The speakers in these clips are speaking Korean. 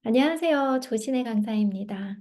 안녕하세요. 조신의 강사입니다.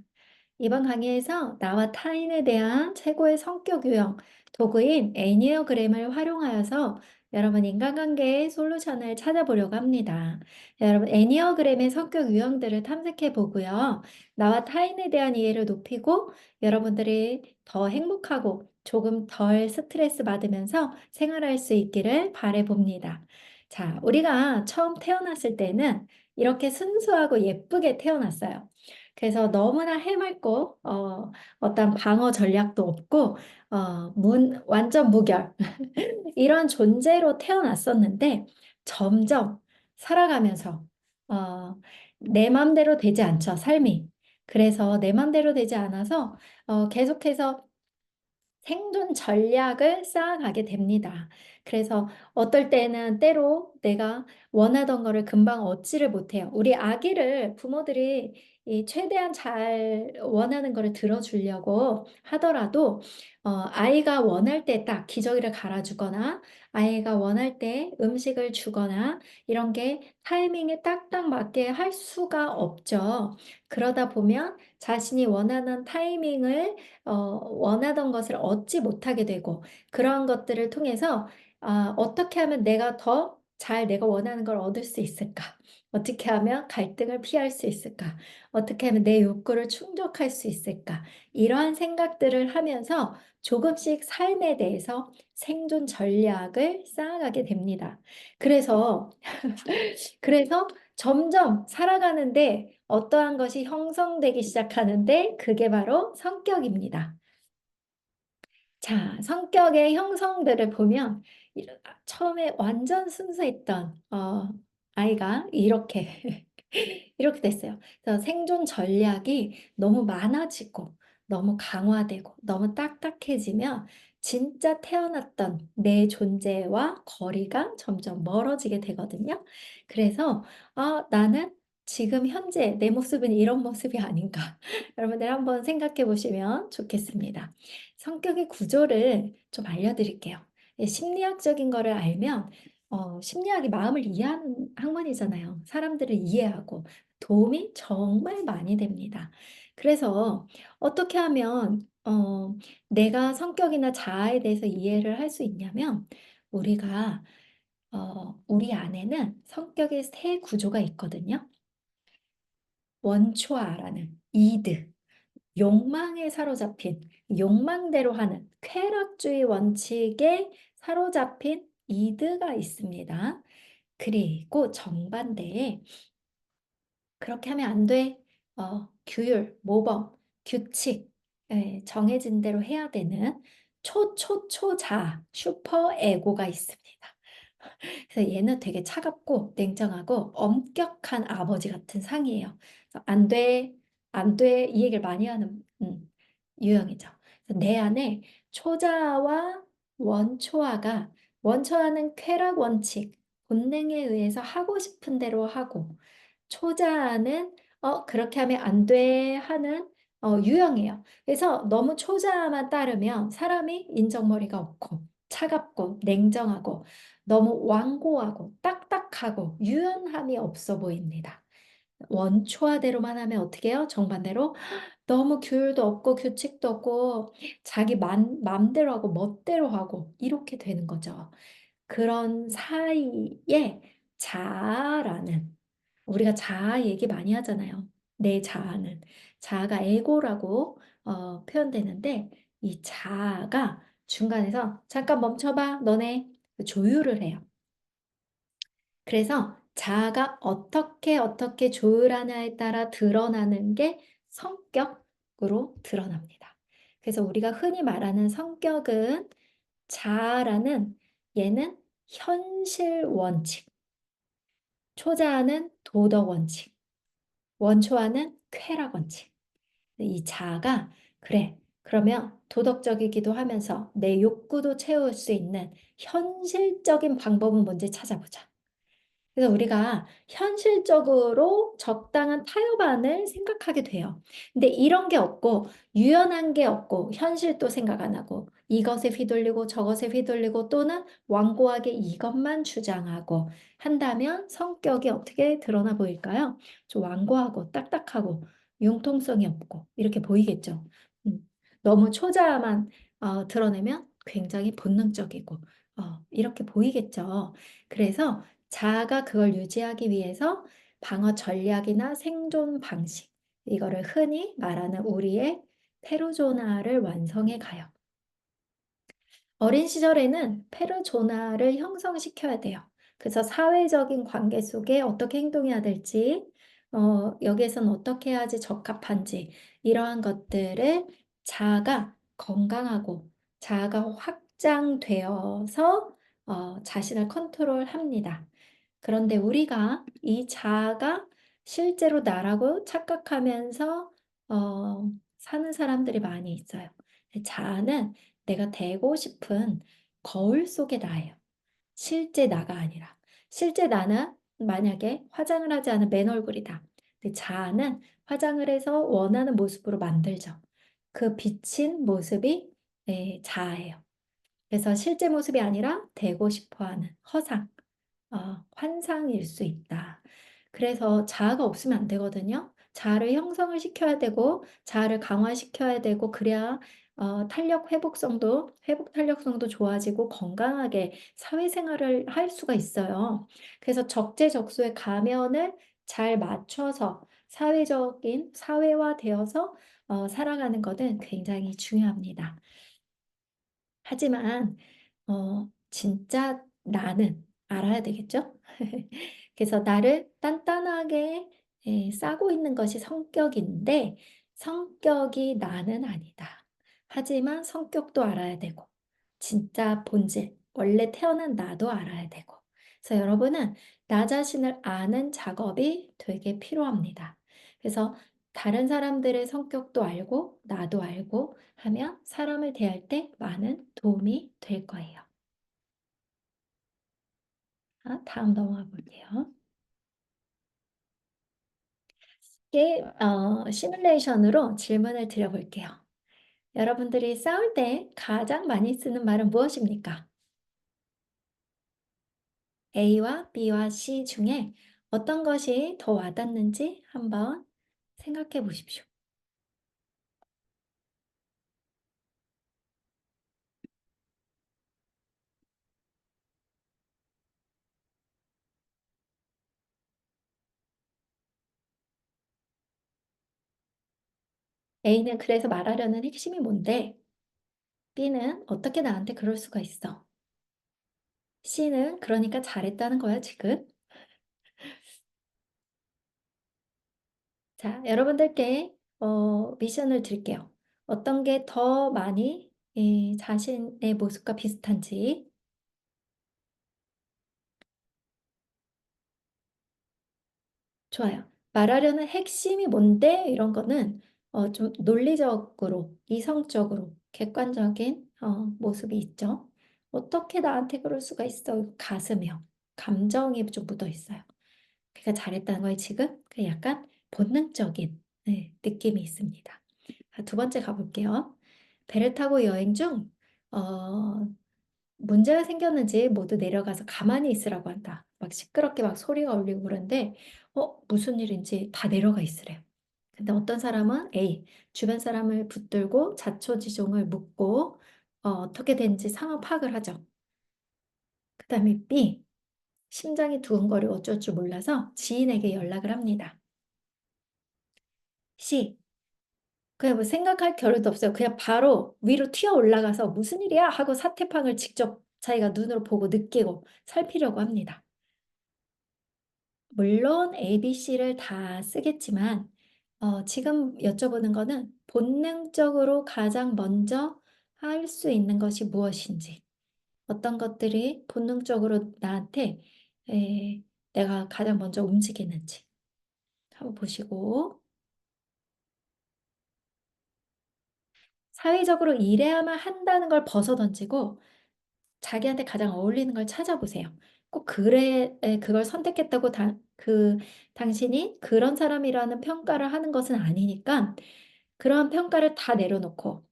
이번 강의에서 나와 타인에 대한 최고의 성격 유형, 도구인 애니어그램을 활용하여서 여러분 인간관계의 솔루션을 찾아보려고 합니다. 여러분 애니어그램의 성격 유형들을 탐색해 보고요. 나와 타인에 대한 이해를 높이고 여러분들이 더 행복하고 조금 덜 스트레스 받으면서 생활할 수 있기를 바래 봅니다. 자, 우리가 처음 태어났을 때는 이렇게 순수하고 예쁘게 태어났어요. 그래서 너무나 해맑고 어떤 방어 전략도 없고 완전 무결 이런 존재로 태어났었는데 점점 살아가면서 어, 내 맘대로 되지 않죠, 삶이. 그래서 내 맘대로 되지 않아서 계속해서 생존 전략을 쌓아가게 됩니다. 그래서 어떨 때는 때로 내가 원하던 거를 금방 얻지를 못해요. 우리 아기를 부모들이 이 최대한 잘 원하는 거를 들어주려고 하더라도 아이가 원할 때 딱 기저귀를 갈아주거나 아이가 원할 때 음식을 주거나 이런 게 타이밍에 딱딱 맞게 할 수가 없죠. 그러다 보면 자신이 원하는 타이밍을 원하던 것을 얻지 못하게 되고 그러한 것들을 통해서 어떻게 하면 내가 더 잘 내가 원하는 걸 얻을 수 있을까? 어떻게 하면 갈등을 피할 수 있을까? 어떻게 하면 내 욕구를 충족할 수 있을까? 이러한 생각들을 하면서 조금씩 삶에 대해서 생존 전략을 쌓아가게 됩니다. 그래서 그래서 점점 살아가는데 어떠한 것이 형성되기 시작하는데 그게 바로 성격입니다. 자, 성격의 형성들을 보면 처음에 완전 순수했던 아이가 이렇게 이렇게 됐어요. 그래서 생존 전략이 너무 많아지고 너무 강화되고 너무 딱딱해지면 진짜 태어났던 내 존재와 거리가 점점 멀어지게 되거든요. 그래서 나는 지금 현재 내 모습은 이런 모습이 아닌가. 여러분들 한번 생각해 보시면 좋겠습니다. 성격의 구조를 좀 알려드릴게요. 예, 심리학적인 거를 알면 심리학이 마음을 이해하는 학문이잖아요. 사람들을 이해하고 도움이 정말 많이 됩니다. 그래서 어떻게 하면 내가 성격이나 자아에 대해서 이해를 할 수 있냐면 우리가 우리 안에는 성격의 세 구조가 있거든요. 원초아라는 이드, 욕망에 사로잡힌 욕망대로 하는 쾌락주의 원칙에 사로잡힌 이드가 있습니다. 그리고 정반대에 그렇게 하면 안 돼. 규율, 모범, 규칙, 정해진 대로 해야 되는 초초초자, 슈퍼 에고가 있습니다. 그래서 얘는 되게 차갑고 냉정하고 엄격한 아버지 같은 상이에요. 그래서 안 돼, 안 돼, 이 얘기를 많이 하는 유형이죠. 그래서 내 안에 초자아와 원초아가 원초아는 쾌락 원칙, 본능에 의해서 하고 싶은 대로 하고 초자아는 그렇게 하면 안 돼 하는 유형이에요. 그래서 너무 초자아만 따르면 사람이 인정머리가 없고 차갑고 냉정하고 너무 완고하고 딱딱하고 유연함이 없어 보입니다. 원초화대로만 하면 어떻게 해요? 정반대로 너무 규율도 없고 규칙도 없고 자기 맘대로 하고 멋대로 하고 이렇게 되는 거죠. 그런 사이에 자아라는 우리가 자아 얘기 많이 하잖아요. 내 자아는 자아가 에고라고 표현되는데 이 자아가 중간에서 잠깐 멈춰봐 너네 조율을 해요. 그래서 자아가 어떻게 조율하냐에 따라 드러나는 게 성격으로 드러납니다. 그래서 우리가 흔히 말하는 성격은 자아라는 얘는 현실 원칙, 초자아는 도덕 원칙, 원초아는 쾌락 원칙. 이 자아가 그래. 그러면 도덕적이기도 하면서 내 욕구도 채울 수 있는 현실적인 방법은 뭔지 찾아보자. 그래서 우리가 현실적으로 적당한 타협안을 생각하게 돼요. 근데 이런 게 없고 유연한 게 없고 현실도 생각 안 하고 이것에 휘둘리고 저것에 휘둘리고 또는 완고하게 이것만 주장하고 한다면 성격이 어떻게 드러나 보일까요? 좀 완고하고 딱딱하고 융통성이 없고 이렇게 보이겠죠. 음. 너무 초자만 드러내면 굉장히 본능적이고 이렇게 보이겠죠. 그래서 자아가 그걸 유지하기 위해서 방어 전략이나 생존 방식, 이거를 흔히 말하는 우리의 페르소나를 완성해 가요. 어린 시절에는 페르소나를 형성시켜야 돼요. 그래서 사회적인 관계 속에 어떻게 행동해야 될지, 여기에선 어떻게 해야지 적합한지, 이러한 것들을 자아가 건강하고 자아가 확장되어서 자신을 컨트롤합니다. 그런데 우리가 이 자아가 실제로 나라고 착각하면서 사는 사람들이 많이 있어요. 자아는 내가 되고 싶은 거울 속의 나예요. 실제 나가 아니라. 실제 나는 만약에 화장을 하지 않은 맨 얼굴이다. 근데 자아는 화장을 해서 원하는 모습으로 만들죠. 그 비친 모습이 자아예요. 그래서 실제 모습이 아니라 되고 싶어 하는 허상. 환상일 수 있다. 그래서 자아가 없으면 안 되거든요. 자아를 형성을 시켜야 되고 자아를 강화시켜야 되고 그래야 회복 탄력성도 좋아지고 건강하게 사회생활을 할 수가 있어요. 그래서 적재적소의 가면을 잘 맞춰서 사회적인 사회화되어서 살아가는 것은 굉장히 중요합니다. 하지만 진짜 나는 알아야 되겠죠? 그래서 나를 단단하게 싸고 있는 것이 성격인데 성격이 나는 아니다. 하지만 성격도 알아야 되고 진짜 본질, 원래 태어난 나도 알아야 되고 그래서 여러분은 나 자신을 아는 작업이 되게 필요합니다. 그래서 다른 사람들의 성격도 알고 나도 알고 하면 사람을 대할 때 많은 도움이 될 거예요. 다음 넘어가 볼게요. 이게 시뮬레이션으로 질문을 드려 볼게요. 여러분들이 싸울 때 가장 많이 쓰는 말은 무엇입니까? A와 B와 C 중에 어떤 것이 더 와닿는지 한번 생각해 보십시오. A는 그래서 말하려는 핵심이 뭔데? B는 어떻게 나한테 그럴 수가 있어? C는 그러니까 잘했다는 거야, 지금. 자, 여러분들께 미션을 드릴게요. 어떤 게 더 많이 자신의 모습과 비슷한지. 좋아요. 말하려는 핵심이 뭔데? 이런 거는 좀 논리적으로, 이성적으로, 객관적인 모습이 있죠. 어떻게 나한테 그럴 수가 있어? 가슴이요. 감정이 좀 묻어 있어요. 그러니까 잘했다는 거예요, 지금. 그 약간 본능적인 느낌이 있습니다. 두 번째 가볼게요. 배를 타고 여행 중 어, 문제가 생겼는지 모두 내려가서 가만히 있으라고 한다. 막 시끄럽게 막 소리가 울리고 그러는데 무슨 일인지 다 내려가 있으래요. 근데 어떤 사람은 A, 주변 사람을 붙들고 자초지종을 묻고 어떻게 된지 상황 파악을 하죠. 그 다음에 B, 심장이 두근거리고 어쩔 줄 몰라서 지인에게 연락을 합니다. C, 그냥 뭐 생각할 겨를도 없어요. 그냥 바로 위로 튀어 올라가서 무슨 일이야 하고 사태팡을 직접 자기가 눈으로 보고 느끼고 살피려고 합니다. 물론 A, B, C를 다 쓰겠지만 지금 여쭤보는 거는 본능적으로 가장 먼저 할 수 있는 것이 무엇인지, 어떤 것들이 본능적으로 나한테 내가 가장 먼저 움직이는지 한번 보시고 사회적으로 일해야만 한다는 걸 벗어던지고 자기한테 가장 어울리는 걸 찾아보세요. 꼭 그걸 선택했다고 당신이 그런 사람이라는 평가를 하는 것은 아니니까 그러한 평가를 다 내려놓고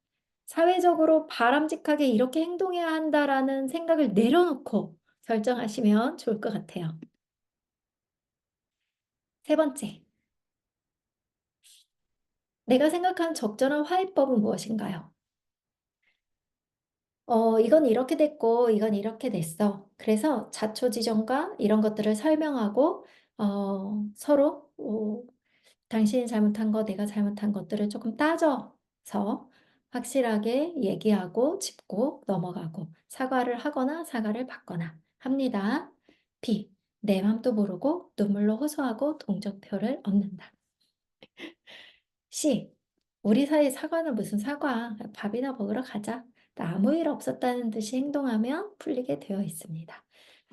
사회적으로 바람직하게 이렇게 행동해야 한다라는 생각을 내려놓고 결정하시면 좋을 것 같아요. 세 번째, 내가 생각하는 적절한 화해법은 무엇인가요? 이건 이렇게 됐고 이건 이렇게 됐어. 그래서 자초지종과 이런 것들을 설명하고 서로 당신이 잘못한 거 내가 잘못한 것들을 조금 따져서 확실하게 얘기하고 짚고 넘어가고 사과를 하거나 사과를 받거나 합니다. B. 내 맘도 모르고 눈물로 호소하고 동정표를 얻는다. C. 우리 사이 사과는 무슨 사과. 밥이나 먹으러 가자. 나 아무 일 없었다는 듯이 행동하면 풀리게 되어 있습니다.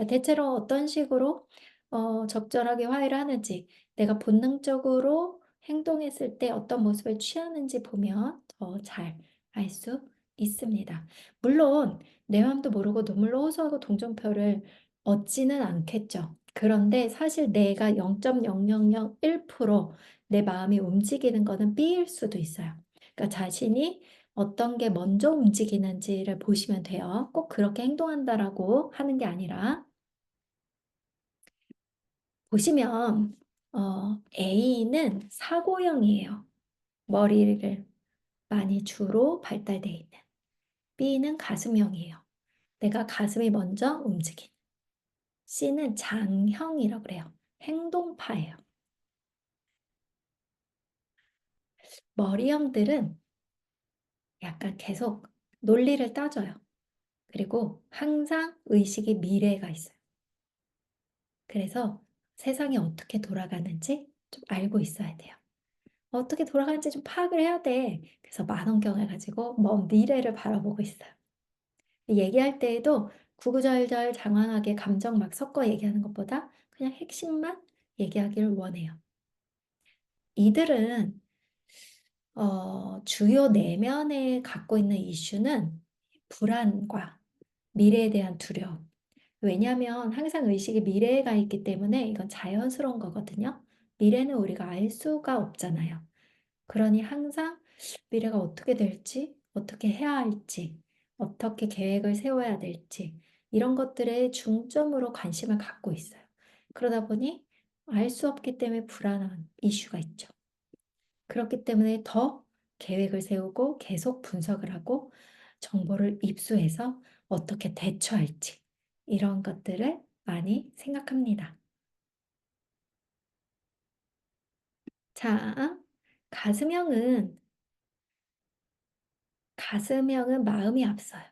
대체로 어떤 식으로 적절하게 화해를 하는지, 내가 본능적으로 행동했을 때 어떤 모습을 취하는지 보면 더 잘 알 수 있습니다. 물론 내 마음도 모르고 눈물로 호소하고 동정표를 얻지는 않겠죠. 그런데 사실 내가 0.0001% 내 마음이 움직이는 거는 B일 수도 있어요. 그러니까 자신이 어떤 게 먼저 움직이는지를 보시면 돼요. 꼭 그렇게 행동한다라고 하는 게 아니라 보시면 A는 사고형이에요. 머리를 많이 주로 발달돼 있는. B는 가슴형이에요. 내가 가슴이 먼저 움직이는. C는 장형이라고 그래요. 행동파예요. 머리형들은 약간 계속 논리를 따져요. 그리고 항상 의식이 미래가 있어요. 그래서 세상이 어떻게 돌아가는지 좀 알고 있어야 돼요. 어떻게 돌아가는지 좀 파악을 해야 돼. 그래서 망원경을 가지고 먼 미래를 바라보고 있어요. 얘기할 때에도 구구절절 장황하게 감정 막 섞어 얘기하는 것보다 그냥 핵심만 얘기하기를 원해요. 이들은 주요 내면에 갖고 있는 이슈는 불안과 미래에 대한 두려움. 왜냐하면 항상 의식이 미래에 가 있기 때문에 이건 자연스러운 거거든요. 미래는 우리가 알 수가 없잖아요. 그러니 항상 미래가 어떻게 될지, 어떻게 해야 할지, 어떻게 계획을 세워야 될지 이런 것들에 중점으로 관심을 갖고 있어요. 그러다 보니 알 수 없기 때문에 불안한 이슈가 있죠. 그렇기 때문에 더 계획을 세우고 계속 분석을 하고 정보를 입수해서 어떻게 대처할지 이런 것들을 많이 생각합니다. 자, 가슴형은 가슴형은 마음이 앞서요.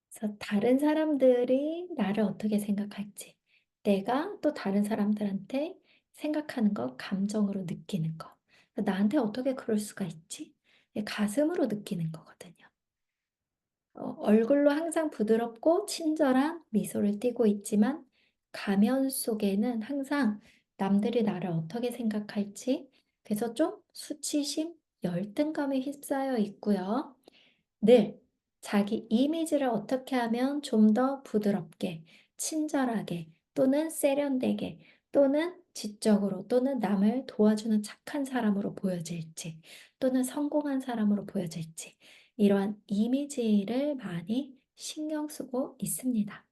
그래서 다른 사람들이 나를 어떻게 생각할지, 내가 또 다른 사람들한테 생각하는 거, 감정으로 느끼는 거. 나한테 어떻게 그럴 수가 있지? 가슴으로 느끼는 거거든요. 얼굴로 항상 부드럽고 친절한 미소를 띠고 있지만 가면 속에는 항상 남들이 나를 어떻게 생각할지 그래서 좀 수치심, 열등감에 휩싸여 있고요. 늘 자기 이미지를 어떻게 하면 좀 더 부드럽게, 친절하게 또는 세련되게 또는 지적으로 또는 남을 도와주는 착한 사람으로 보여질지 또는 성공한 사람으로 보여질지 이러한 이미지를 많이 신경 쓰고 있습니다.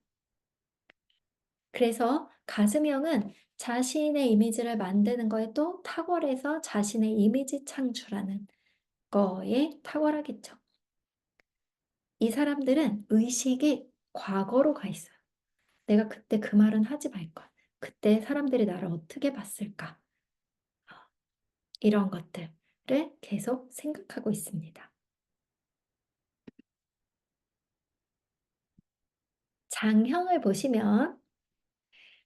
그래서 가슴형은 자신의 이미지를 만드는 거에 또 탁월해서 자신의 이미지 창출하는 거에 탁월하겠죠. 이 사람들은 의식이 과거로 가 있어요. 내가 그때 그 말은 하지 말걸. 그때 사람들이 나를 어떻게 봤을까? 이런 것들을 계속 생각하고 있습니다. 장형을 보시면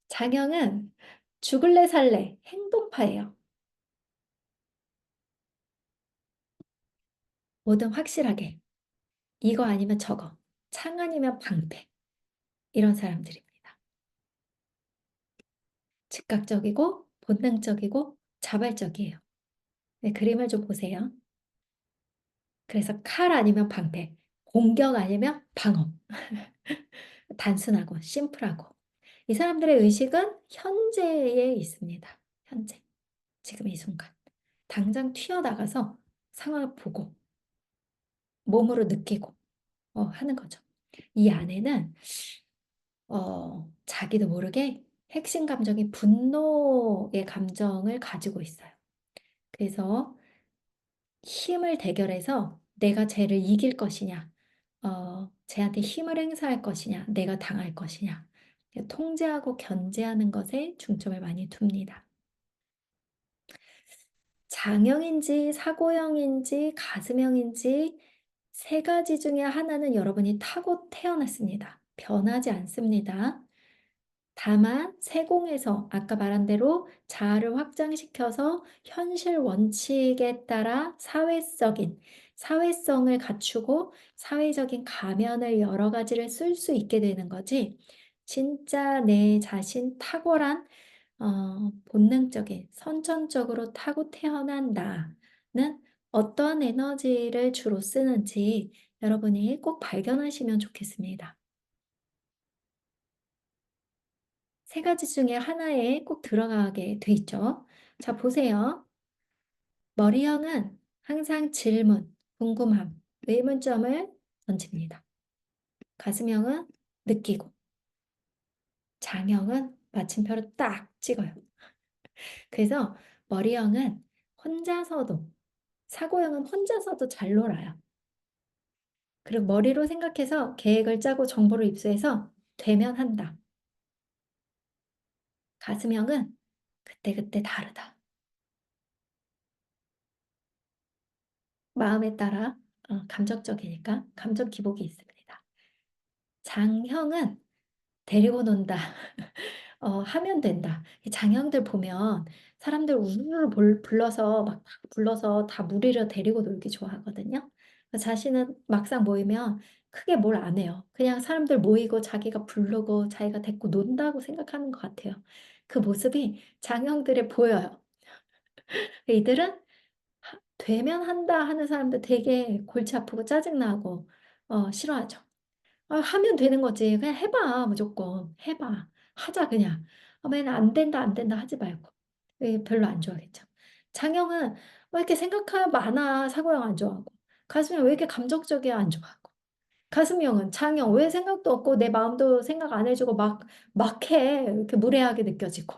장형은 죽을래 살래 행동파예요. 뭐든 확실하게 이거 아니면 저거, 창 아니면 방패 이런 사람들입니다. 즉각적이고 본능적이고 자발적이에요. 네, 그림을 좀 보세요. 그래서 칼 아니면 방패, 공격 아니면 방어. 단순하고 심플하고. 이 사람들의 의식은 현재에 있습니다. 현재. 지금 이 순간. 당장 튀어나가서 상황을 보고 몸으로 느끼고 하는 거죠. 이 안에는 자기도 모르게 핵심 감정이 분노의 감정을 가지고 있어요. 그래서 힘을 대결해서 내가 쟤를 이길 것이냐, 쟤한테 힘을 행사할 것이냐, 내가 당할 것이냐, 통제하고 견제하는 것에 중점을 많이 둡니다. 장형인지 사고형인지 가슴형인지 세 가지 중에 하나는 여러분이 타고 태어났습니다. 변하지 않습니다. 다만 세공에서 아까 말한 대로 자아를 확장시켜서 현실 원칙에 따라 사회성을 갖추고 사회적인 가면을 여러 가지를 쓸 수 있게 되는 거지, 진짜 내 자신 탁월한 본능적인 선천적으로 타고 태어난 나는 어떠한 에너지를 주로 쓰는지 여러분이 꼭 발견하시면 좋겠습니다. 세 가지 중에 하나에 꼭 들어가게 돼 있죠. 자, 보세요. 머리형은 항상 질문, 궁금함, 의문점을 던집니다. 가슴형은 느끼고, 장형은 마침표를 딱 찍어요. 그래서 머리형은 혼자서도, 사고형은 혼자서도 잘 놀아요. 그리고 머리로 생각해서 계획을 짜고 정보를 입수해서 되면 한다. 가슴형은 그때그때 다르다. 마음에 따라 감정적이니까 감정 기복이 있습니다. 장형은 데리고 논다. 하면 된다. 이 장형들 보면 사람들 우르르 불러서 막 불러서 다 무리를 데리고 놀기 좋아하거든요. 자신은 막상 모이면 크게 뭘 안 해요. 그냥 사람들 모이고 자기가 부르고 자기가 데리고 논다고 생각하는 것 같아요. 그 모습이 장형들에 보여요. 이들은 되면 한다 하는 사람들 되게 골치 아프고 짜증나고 싫어하죠. 하면 되는 거지. 그냥 해 봐 무조건. 해 봐. 하자 그냥. 맨 "안 된다, 안 된다." 하지 말고. 별로 안 좋아하겠죠. 장형은 왜 이렇게 생각하 많아. 사고형 안 좋아하고. 가슴형 왜 이렇게 감정적이야. 안 좋아하고. 가슴형은 장형 왜 생각도 없고 내 마음도 생각 안 해 주고 막 해. 이렇게 무례하게 느껴지고.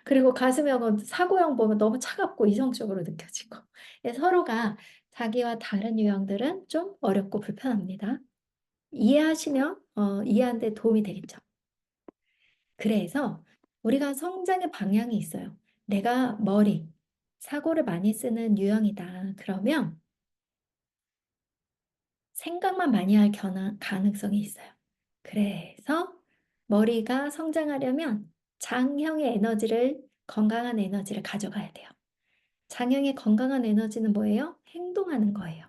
그리고 가슴형은 사고형 보면 너무 차갑고 이성적으로 느껴지고. 서로가 자기와 다른 유형들은 좀 어렵고 불편합니다. 이해하시면 이해하는 데 도움이 되겠죠. 그래서 우리가 성장의 방향이 있어요. 내가 사고를 많이 쓰는 유형이다. 그러면 생각만 많이 할 가능성이 있어요. 그래서 머리가 성장하려면 건강한 에너지를 가져가야 돼요. 장형의 건강한 에너지는 뭐예요? 행동하는 거예요.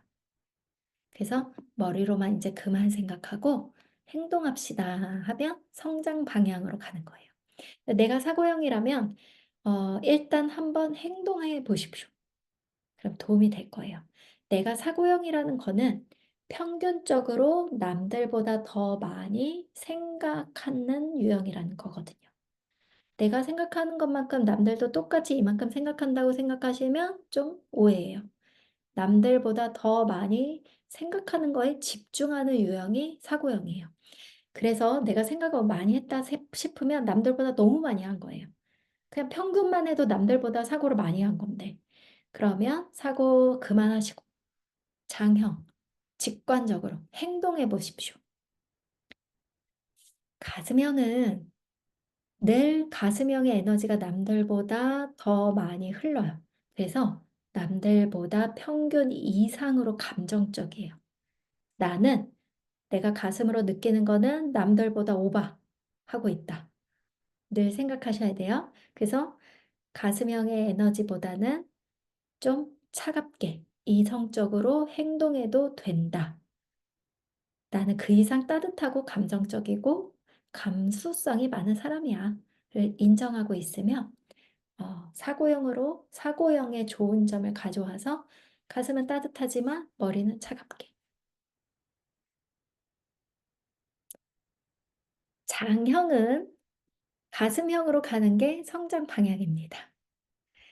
그래서 머리로만 이제 그만 생각하고 행동합시다 하면 성장 방향으로 가는 거예요. 내가 사고형이라면 일단 한번 행동해 보십시오. 그럼 도움이 될 거예요. 내가 사고형이라는 거는 평균적으로 남들보다 더 많이 생각하는 유형이라는 거거든요. 내가 생각하는 것만큼 남들도 똑같이 이만큼 생각한다고 생각하시면 좀 오해예요. 남들보다 더 많이 생각하는 거에 집중하는 유형이 사고형이에요. 그래서 내가 생각을 많이 했다 싶으면 남들보다 너무 많이 한 거예요. 그냥 평균만 해도 남들보다 사고를 많이 한 건데. 그러면 사고 그만하시고 장형, 직관적으로 행동해 보십시오. 가슴형은 늘 가슴형의 에너지가 남들보다 더 많이 흘러요. 그래서 남들보다 평균 이상으로 감정적이에요. 나는 내가 가슴으로 느끼는 거는 남들보다 오버하고 있다. 늘 생각하셔야 돼요. 그래서 가슴형의 에너지보다는 좀 차갑게 이성적으로 행동해도 된다. 나는 그 이상 따뜻하고 감정적이고 감수성이 많은 사람이야. 를 인정하고 있으면 사고형의 좋은 점을 가져와서 가슴은 따뜻하지만 머리는 차갑게. 장형은 가슴형으로 가는 게 성장 방향입니다.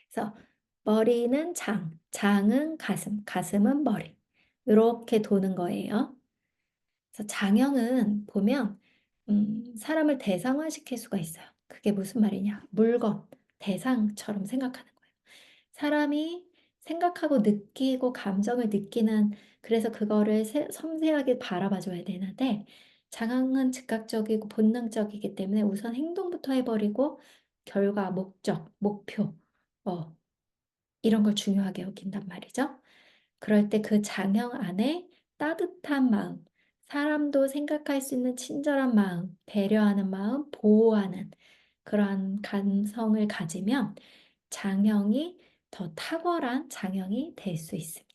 그래서 머리는 장, 장은 가슴, 가슴은 머리. 이렇게 도는 거예요. 그래서 장형은 보면 사람을 대상화시킬 수가 있어요. 그게 무슨 말이냐? 물건, 대상처럼 생각하는 거예요. 사람이 생각하고 느끼고 감정을 느끼는 그래서 그거를 섬세하게 바라봐 줘야 되는데 장항은 즉각적이고 본능적이기 때문에 우선 행동부터 해버리고 결과, 목적, 목표 이런 걸 중요하게 여긴단 말이죠. 그럴 때 그 장형 안에 따뜻한 마음, 사람도 생각할 수 있는 친절한 마음, 배려하는 마음, 보호하는 그러한 감성을 가지면 장형이 더 탁월한 장형이 될 수 있습니다.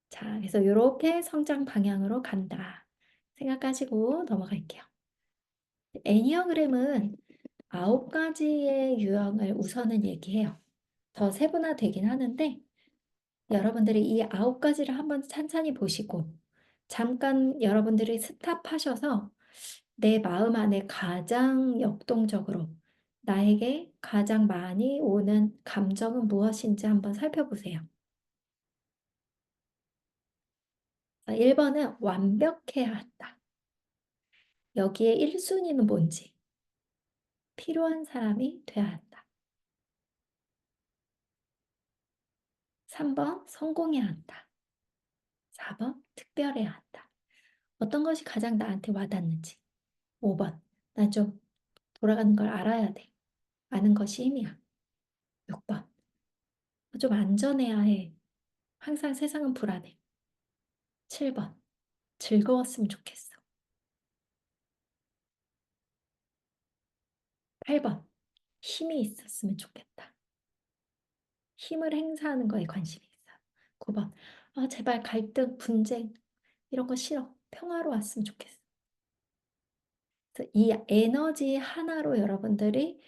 자, 그래서 이렇게 성장 방향으로 간다. 생각하시고 넘어갈게요. 애니어그램은 9가지의 유형을 우선은 얘기해요. 더 세분화되긴 하는데 여러분들이 이 9가지를 한번 찬찬히 보시고 잠깐 여러분들이 스탑하셔서 내 마음 안에 가장 역동적으로 나에게 가장 많이 오는 감정은 무엇인지 한번 살펴보세요. 1번은 완벽해야 한다. 여기에 1순위는 뭔지 필요한 사람이 돼야 한다. 3번 성공해야 한다. 4번 특별해야 한다. 어떤 것이 가장 나한테 와닿는지. 5번 난 좀 돌아가는 걸 알아야 돼. 아는 것이 힘이야. 6번 좀 안전해야 해. 항상 세상은 불안해. 7번 즐거웠으면 좋겠어. 8번 힘이 있었으면 좋겠다. 힘을 행사하는 거에 관심이 있어. 9번 제발 갈등, 분쟁 이런 거 싫어. 평화로 왔으면 좋겠어. 그래서 이 에너지 하나로 여러분들이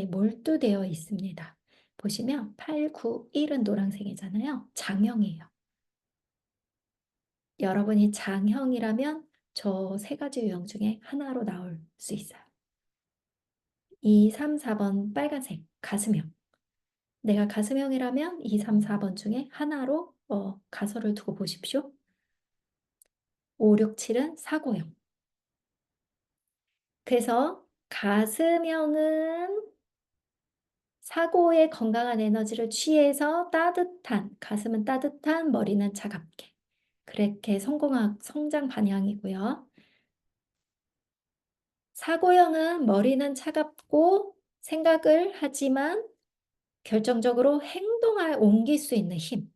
몰두되어 있습니다. 보시면 8, 9, 1은 노란색이잖아요. 장형이에요. 여러분이 장형이라면 저 3가지 유형 중에 하나로 나올 수 있어요. 2, 3, 4번 빨간색 가슴형. 내가 가슴형이라면 2, 3, 4번 중에 하나로 가설을 두고 보십시오. 5, 6, 7은 사고형. 그래서 가슴형은 사고의 건강한 에너지를 취해서 따뜻한, 가슴은 따뜻한, 머리는 차갑게. 그렇게 성장 방향이고요. 사고형은 머리는 차갑고 생각을 하지만 결정적으로 행동을 옮길 수 있는 힘.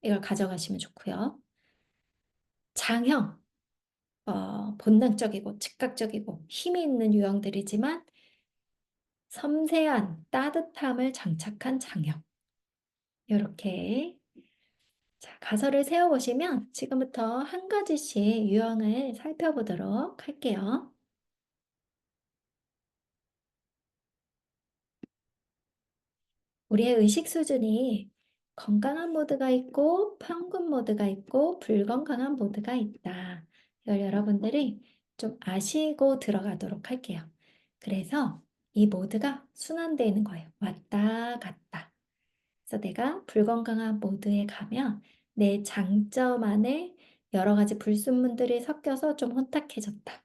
이걸 가져가시면 좋고요. 장형, 본능적이고 즉각적이고 힘이 있는 유형들이지만 섬세한 따뜻함을 장착한 장형. 이렇게 자, 가설을 세워보시면 지금부터 한 가지씩 유형을 살펴보도록 할게요. 우리의 의식 수준이 건강한 모드가 있고 평균 모드가 있고 불건강한 모드가 있다. 이걸 여러분들이 좀 아시고 들어가도록 할게요. 그래서 이 모드가 순환되는 거예요. 왔다 갔다. 그래서 내가 불건강한 모드에 가면 내 장점 안에 여러 가지 불순물들이 섞여서 좀 혼탁해졌다.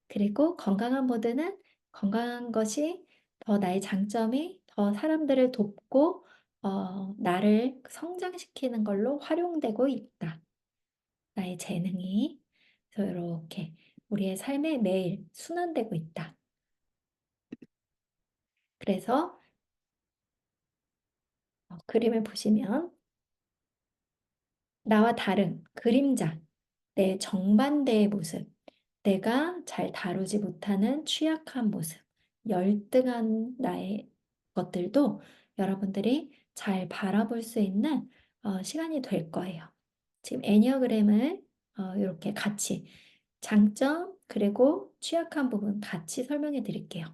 그리고 건강한 모드는 건강한 것이 더 나의 장점이 더 사람들을 돕고 나를 성장시키는 걸로 활용되고 있다. 나의 재능이. 그래서 이렇게 우리의 삶에 매일 순환되고 있다. 그래서 그림을 보시면 나와 다른 그림자, 내 정반대의 모습, 내가 잘 다루지 못하는 취약한 모습, 열등한 나의 것들도 여러분들이 잘 바라볼 수 있는 시간이 될 거예요. 지금 애니어그램을 이렇게 같이 장점 그리고 취약한 부분 같이 설명해 드릴게요.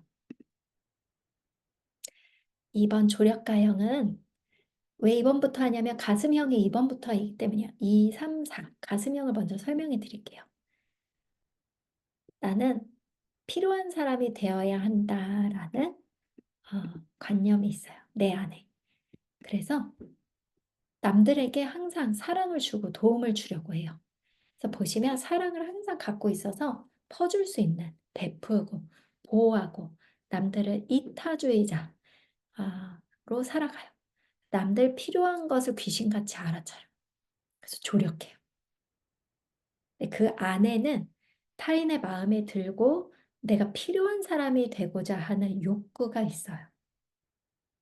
2번 조력가형은 왜 2번부터 하냐면 가슴형이 2번부터 하기 때문이야. 2, 3, 4 가슴형을 먼저 설명해 드릴게요. 나는 필요한 사람이 되어야 한다라는 관념이 있어요, 내 안에. 그래서 남들에게 항상 사랑을 주고 도움을 주려고 해요. 그래서 보시면 사랑을 항상 갖고 있어서 퍼줄 수 있는, 베풀고, 보호하고, 남들을 이타주의자, 로 살아가요. 남들 필요한 것을 귀신같이 알아차요. 그래서 조력해요. 근데 그 안에는 타인의 마음에 들고 내가 필요한 사람이 되고자 하는 욕구가 있어요.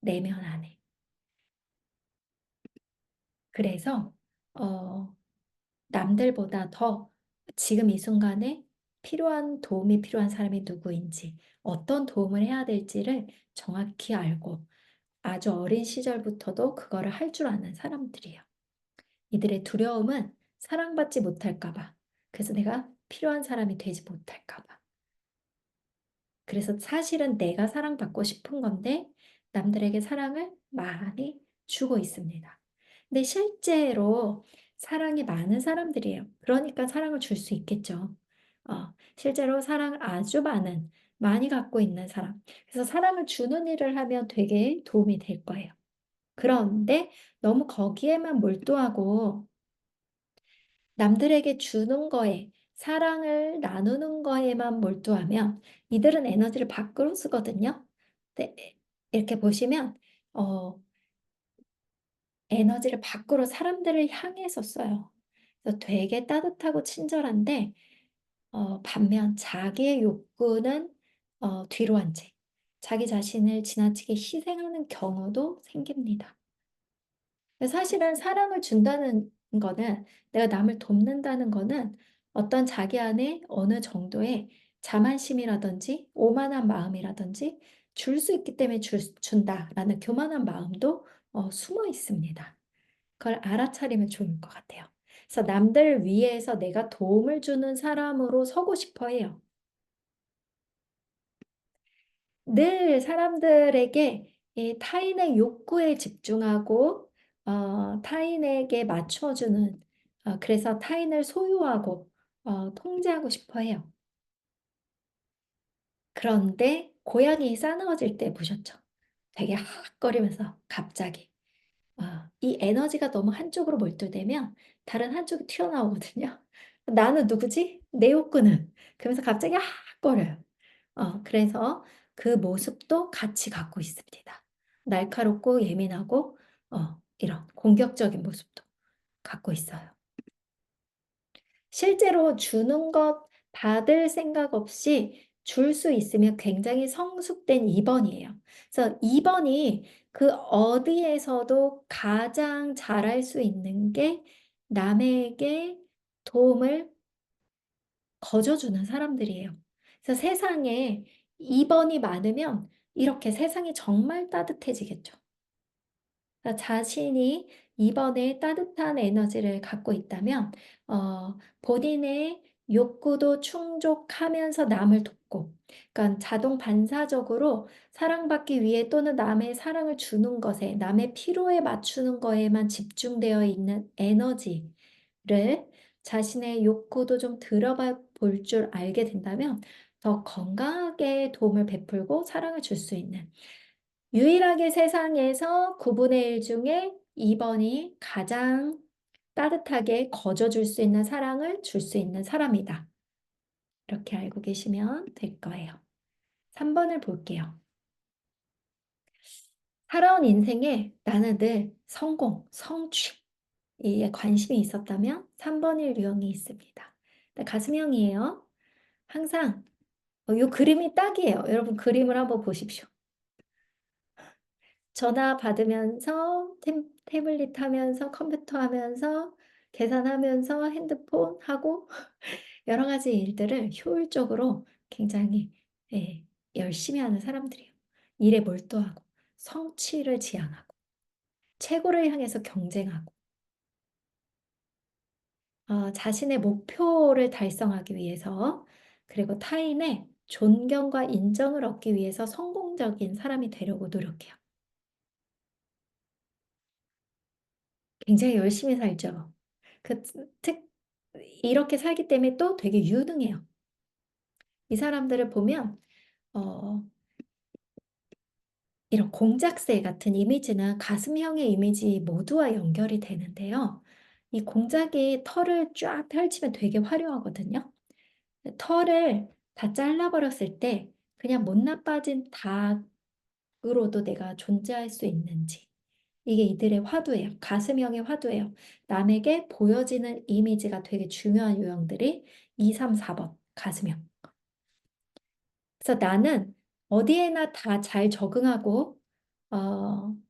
내면 안에. 그래서 어, 남들보다 더 지금 이 순간에 도움이 필요한 사람이 누구인지, 어떤 도움을 해야 될지를 정확히 알고 아주 어린 시절부터도 그거를 할 줄 아는 사람들이에요. 이들의 두려움은 사랑받지 못할까 봐. 그래서 내가 필요한 사람이 되지 못할까 봐. 그래서 사실은 내가 사랑받고 싶은 건데 남들에게 사랑을 많이 주고 있습니다. 근데 실제로 사랑이 많은 사람들이에요. 그러니까 사랑을 줄 수 있겠죠. 실제로 사랑을 아주 많이 갖고 있는 사람. 그래서 사랑을 주는 일을 하면 되게 도움이 될 거예요. 그런데 너무 거기에만 몰두하고 남들에게 주는 거에, 사랑을 나누는 거에만 몰두하면 이들은 에너지를 밖으로 쓰거든요. 근데 이렇게 보시면 어, 에너지를 밖으로 사람들을 향해서 써요. 그래서 되게 따뜻하고 친절한데 반면 자기의 욕구는 뒤로 한 채, 자기 자신을 지나치게 희생하는 경우도 생깁니다. 사실은 사랑을 준다는 거는 내가 남을 돕는다는 거는 어떤 자기 안에 어느 정도의 자만심이라든지 오만한 마음이라든지 줄 수 있기 때문에 준다라는 교만한 마음도 숨어 있습니다. 그걸 알아차리면 좋을 것 같아요. 그래서 남들 위해서 내가 도움을 주는 사람으로 서고 싶어 해요. 늘 사람들에게 이 타인의 욕구에 집중하고 타인에게 맞춰주는 그래서 타인을 소유하고 통제하고 싶어 해요. 그런데 고양이 싸늘해질 때 보셨죠? 되게 하악거리면서 갑자기 이 에너지가 너무 한쪽으로 몰두되면 다른 한쪽이 튀어나오거든요. 나는 누구지? 내 욕구는. 그러면서 갑자기 하악거려요. 그래서 그 모습도 같이 갖고 있습니다. 날카롭고 예민하고 이런 공격적인 모습도 갖고 있어요. 실제로 주는 것 받을 생각 없이 줄 수 있으면 굉장히 성숙된 2번이에요. 그래서 2번이 그 어디에서도 가장 잘할 수 있는 게 남에게 도움을 거저주는 사람들이에요. 그래서 세상에 2번이 많으면 이렇게 세상이 정말 따뜻해지겠죠. 그러니까 자신이 2번에 따뜻한 에너지를 갖고 있다면 본인의 욕구도 충족하면서 남을 돕고 그러니까 자동 반사적으로 사랑받기 위해 또는 남의 사랑을 주는 것에 남의 필요에 맞추는 거에만 집중되어 있는 에너지를 자신의 욕구도 좀 들어봐 볼 줄 알게 된다면 더 건강하게 도움을 베풀고 사랑을 줄 수 있는 유일하게 세상에서 9분의 1 중에 2번이 가장 따뜻하게 거저 줄 수 있는 사랑을 줄 수 있는 사람이다. 이렇게 알고 계시면 될 거예요. 3번을 볼게요. 살아온 인생에 나는 늘 성공, 성취, 이에 관심이 있었다면 3번일 유형이 있습니다. 가슴형이에요. 항상 요 그림이 딱이에요. 여러분 그림을 한번 보십시오. 전화 받으면서 태블릿 하면서 컴퓨터 하면서 계산하면서 핸드폰 하고 여러 가지 일들을 효율적으로 굉장히 예, 열심히 하는 사람들이에요. 일에 몰두하고 성취를 지향하고 최고를 향해서 경쟁하고 자신의 목표를 달성하기 위해서 그리고 타인의 존경과 인정을 얻기 위해서 성공적인 사람이 되려고 노력해요. 굉장히 열심히 살죠. 그 특 이렇게 살기 때문에 또 되게 유능해요. 이 사람들을 보면 어 이런 공작새 같은 이미지는 가슴형의 이미지 모두와 연결이 되는데요. 이 공작이 털을 쫙 펼치면 되게 화려하거든요. 털을 다 잘라 버렸을 때 그냥 못나 빠진 닭으로도 내가 존재할 수 있는지, 이게 이들의 화두예요. 가슴형의 화두예요. 남에게 보여지는 이미지가 되게 중요한 유형들이 2, 3, 4번 가슴형. 그래서 나는 어디에나 다 잘 적응하고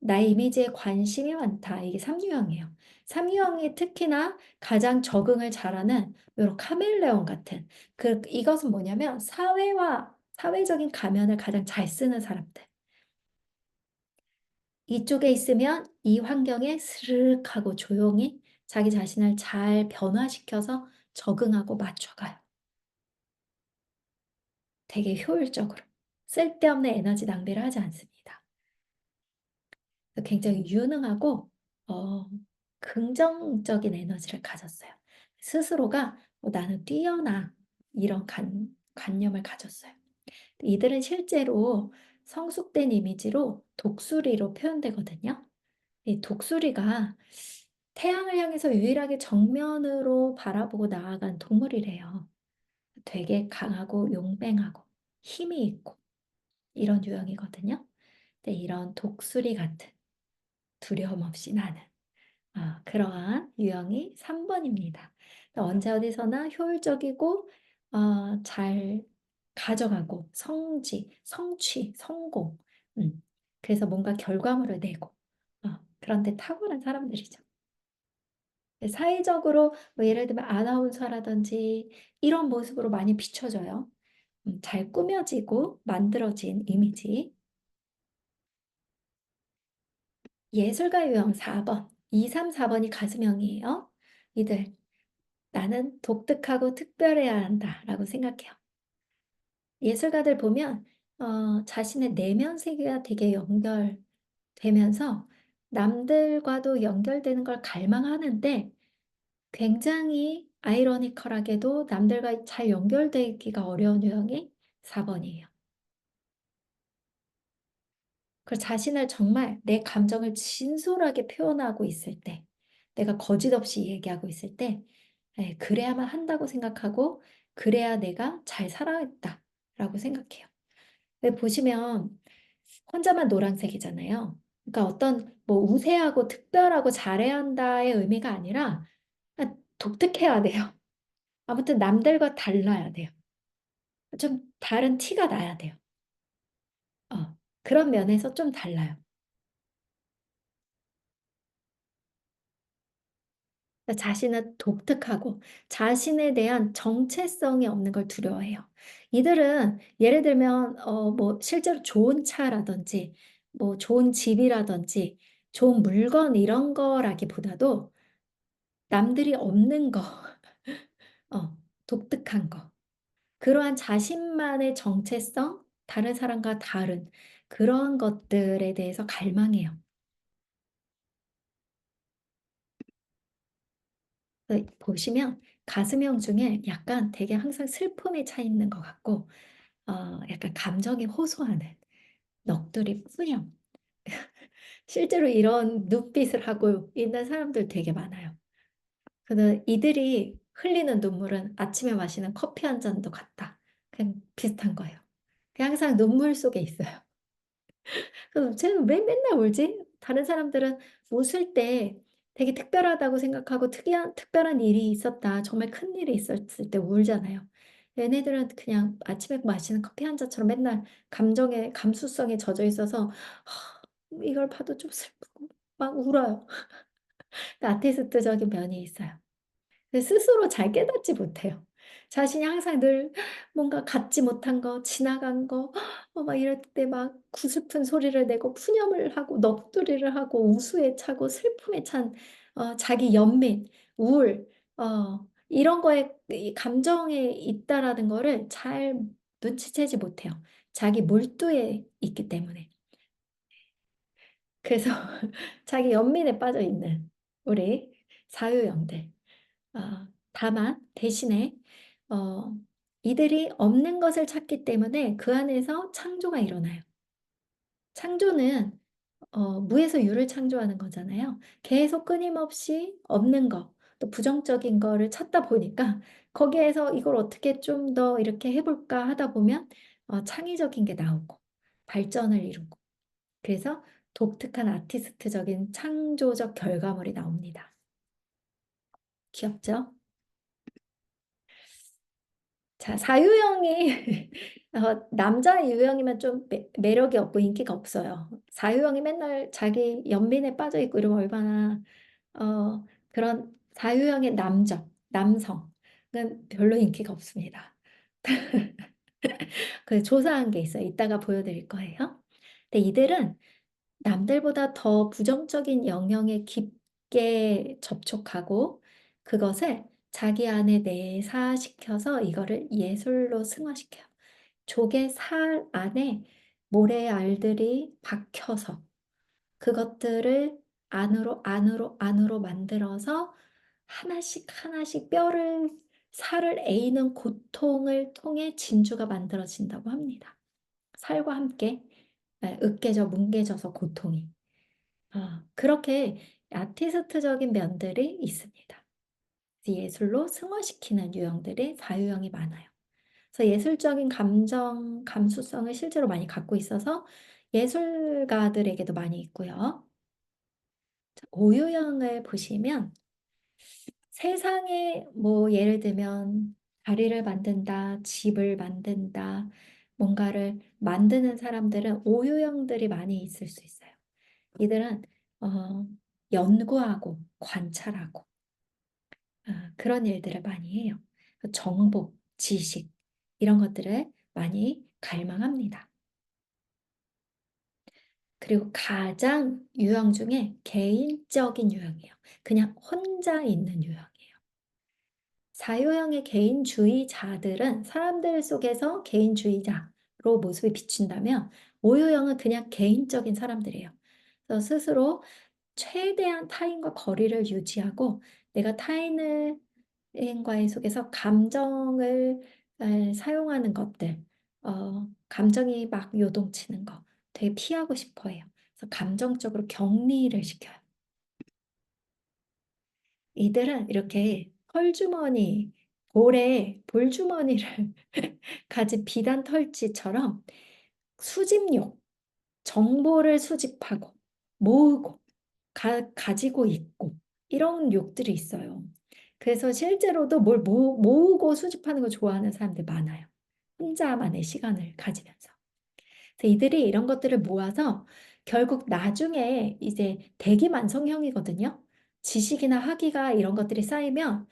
나의 이미지에 관심이 많다. 이게 3유형이에요. 3유형이 특히나 가장 적응을 잘하는 요런 카멜레온 같은, 이것은 뭐냐면 사회적인 가면을 가장 잘 쓰는 사람들. 이쪽에 있으면 이 환경에 스르륵 하고 조용히 자기 자신을 잘 변화시켜서 적응하고 맞춰가요. 되게 효율적으로. 쓸데없는 에너지 낭비를 하지 않습니다. 굉장히 유능하고 어 긍정적인 에너지를 가졌어요. 스스로가 '나는 뛰어나.' 이런 관념을 가졌어요. 이들은 실제로 성숙된 이미지로 독수리로 표현되거든요. 이 독수리가 태양을 향해서 유일하게 정면으로 바라보고 나아간 동물이래요. 되게 강하고 용맹하고 힘이 있고 이런 유형이거든요. 근데 이런 독수리 같은 두려움 없이 나는 그러한 유형이 3 번입니다. 언제 어디서나 효율적이고 잘 가져가고 성취, 성공, 그래서 뭔가 결과물을 내고 그런 데 탁월한 사람들이죠. 사회적으로 뭐 예를 들면 아나운서라든지 이런 모습으로 많이 비춰져요. 잘 꾸며지고 만들어진 이미지. 예술가 유형 4 번, 2, 3, 4 번이 가슴형이에요. 이들 '나는 독특하고 특별해야 한다.'라고 생각해요. 예술가들 보면 자신의 내면 세계가 되게 연결되면서 남들과도 연결되는 걸 갈망하는데 굉장히 아이러니컬하게도 남들과 잘 연결되기가 어려운 유형이 4 번이에요. 그 자신을 정말 내 감정을 진솔하게 표현하고 있을 때, 내가 거짓 없이 얘기하고 있을 때 그래야만 한다고 생각하고 '그래야 내가 잘 살아있다.'라고 생각해요. 왜 보시면 혼자만 노란색이잖아요. 그러니까 어떤 뭐 우세하고 특별하고 잘해야 한다의 의미가 아니라 독특해야 돼요. 아무튼 남들과 달라야 돼요. 좀 다른 티가 나야 돼요. 그런 면에서 좀 달라요. 그러니까 자신은 독특하고 자신에 대한 정체성이 없는 걸 두려워해요. 이들은 예를 들면 뭐 실제로 좋은 차라든지 뭐 좋은 집이라든지 좋은 물건 이런 거라기보다도 남들이 없는 거, 독특한 거. 그러한 자신만의 정체성, 다른 사람과 다른 그런 것들에 대해서 갈망해요. 보시면 가슴형 중에 약간 되게 항상 슬픔에 차 있는 것 같고 약간 감정이 호소하는 넋두리 뿌염. 실제로 이런 눈빛을 하고 있는 사람들 되게 많아요. 근데 이들이 흘리는 눈물은 아침에 마시는 커피 한 잔도 같다. 그냥 비슷한 거예요. 그냥 항상 눈물 속에 있어요. 그래서 '쟤는 왜 맨날 울지?' 다른 사람들은 웃을 때 되게 특별하다고 생각하고 특별한 일이 있었다, 정말 큰일이 있었을 때 울잖아요. 얘네들은 그냥 아침에 마시는 커피 한 잔처럼 맨날 감정의 감수성에 젖어 있어서 이걸 봐도 좀 슬프고 막 울어요. 아티스트적인 면이 있어요. 근데 스스로 잘 깨닫지 못해요. 자신이 항상 늘 뭔가 갖지 못한 거, 지나간 거 막 이럴 때 막 구슬픈 소리를 내고 푸념을 하고 넋두리를 하고 우수에 차고 슬픔에 찬 자기 연민, 우울 이런 거에 이 감정에 있다라는 거를 잘 눈치채지 못해요. 자기 몰두에 있기 때문에. 그래서 자기 연민에 빠져 있는 우리 사유형들. 다만 대신에 어 이들이 없는 것을 찾기 때문에 그 안에서 창조가 일어나요. 창조는 무에서 유를 창조하는 거잖아요. 계속 끊임없이 없는 거, 또 부정적인 거를 찾다 보니까 거기에서 이걸 어떻게 좀 더 이렇게 해볼까 하다 보면 창의적인 게 나오고 발전을 이루고 그래서 독특한 아티스트적인 창조적 결과물이 나옵니다. 귀엽죠? 자, 사유형이 남자 유형이면 좀 매력이 없고 인기가 없어요. 사유형이 맨날 자기 연민에 빠져 있고 이러면 얼마나 그런 사유형의 남성은 별로 인기가 없습니다. 그 조사한 게 있어요. 이따가 보여드릴 거예요. 근데 이들은 남들보다 더 부정적인 영역에 깊게 접촉하고 그것을 자기 안에 내사시켜서 이거를 예술로 승화시켜요. 조개 살 안에 모래알들이 박혀서 그것들을 안으로 만들어서 하나씩 하나씩 살을 에이는 고통을 통해 진주가 만들어진다고 합니다. 살과 함께 으깨져 뭉개져서 고통이. 그렇게 아티스트적인 면들이 있습니다. 예술로 승화시키는 유형들이 사유형이 많아요. 그래서 예술적인 감수성을 실제로 많이 갖고 있어서 예술가들에게도 많이 있고요. 오유형을 보시면 세상에 뭐 예를 들면 다리를 만든다, 집을 만든다, 뭔가를 만드는 사람들은 오유형들이 많이 있을 수 있어요. 이들은 어, 연구하고 관찰하고 그런 일들을 많이 해요. 정보, 지식 이런 것들을 많이 갈망합니다. 그리고 가장 유형 중에 개인적인 유형이에요. 그냥 혼자 있는 유형이에요. 사유형의 개인주의자들은 사람들 속에서 개인주의자로 모습을 비춘다면 오유형은 그냥 개인적인 사람들이에요. 그래서 스스로 최대한 타인과 거리를 유지하고 내가 타인과의 속에서 감정을 사용하는 것들, 감정이 막 요동치는 거 되게 피하고 싶어 해요. 그래서 감정적으로 격리를 시켜요. 이들은 이렇게 털주머니, 볼주머니를 가진 비단 털쥐처럼 수집욕, 정보를 수집하고 모으고 가지고 있고 이런 욕들이 있어요. 그래서 실제로도 뭘 모으고 수집하는 걸 좋아하는 사람들 많아요. 혼자만의 시간을 가지면서. 그래서 이들이 이런 것들을 모아서 결국 나중에 이제 대기만성형이거든요. 지식이나 학위가 이런 것들이 쌓이면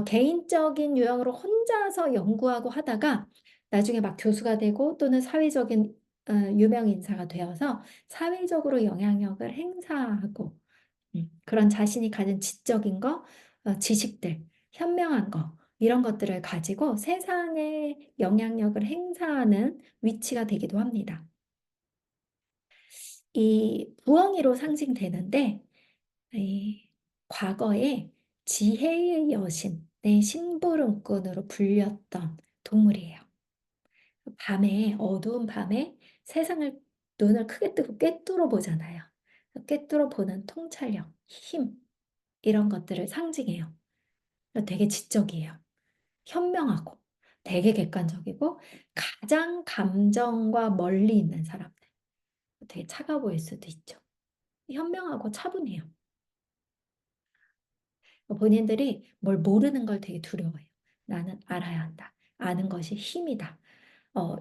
개인적인 유형으로 혼자서 연구하고 하다가 나중에 막 교수가 되고 또는 사회적인 유명 인사가 되어서 사회적으로 영향력을 행사하고 그런 자신이 가진 지적인 거, 지식들, 현명한 거 이런 것들을 가지고 세상에 영향력을 행사하는 위치가 되기도 합니다. 이 부엉이로 상징되는데 이 과거에 지혜의 여신의 심부름꾼으로 불렸던 동물이에요. 밤에 어두운 밤에 세상을 눈을 크게 뜨고 꿰뚫어 보잖아요. 꿰뚫어 보는 통찰력, 힘 이런 것들을 상징해요. 되게 지적이에요. 현명하고 되게 객관적이고 가장 감정과 멀리 있는 사람들. 되게 차가워 보일 수도 있죠. 현명하고 차분해요. 본인들이 뭘 모르는 걸 되게 두려워해요. 나는 알아야 한다. 아는 것이 힘이다.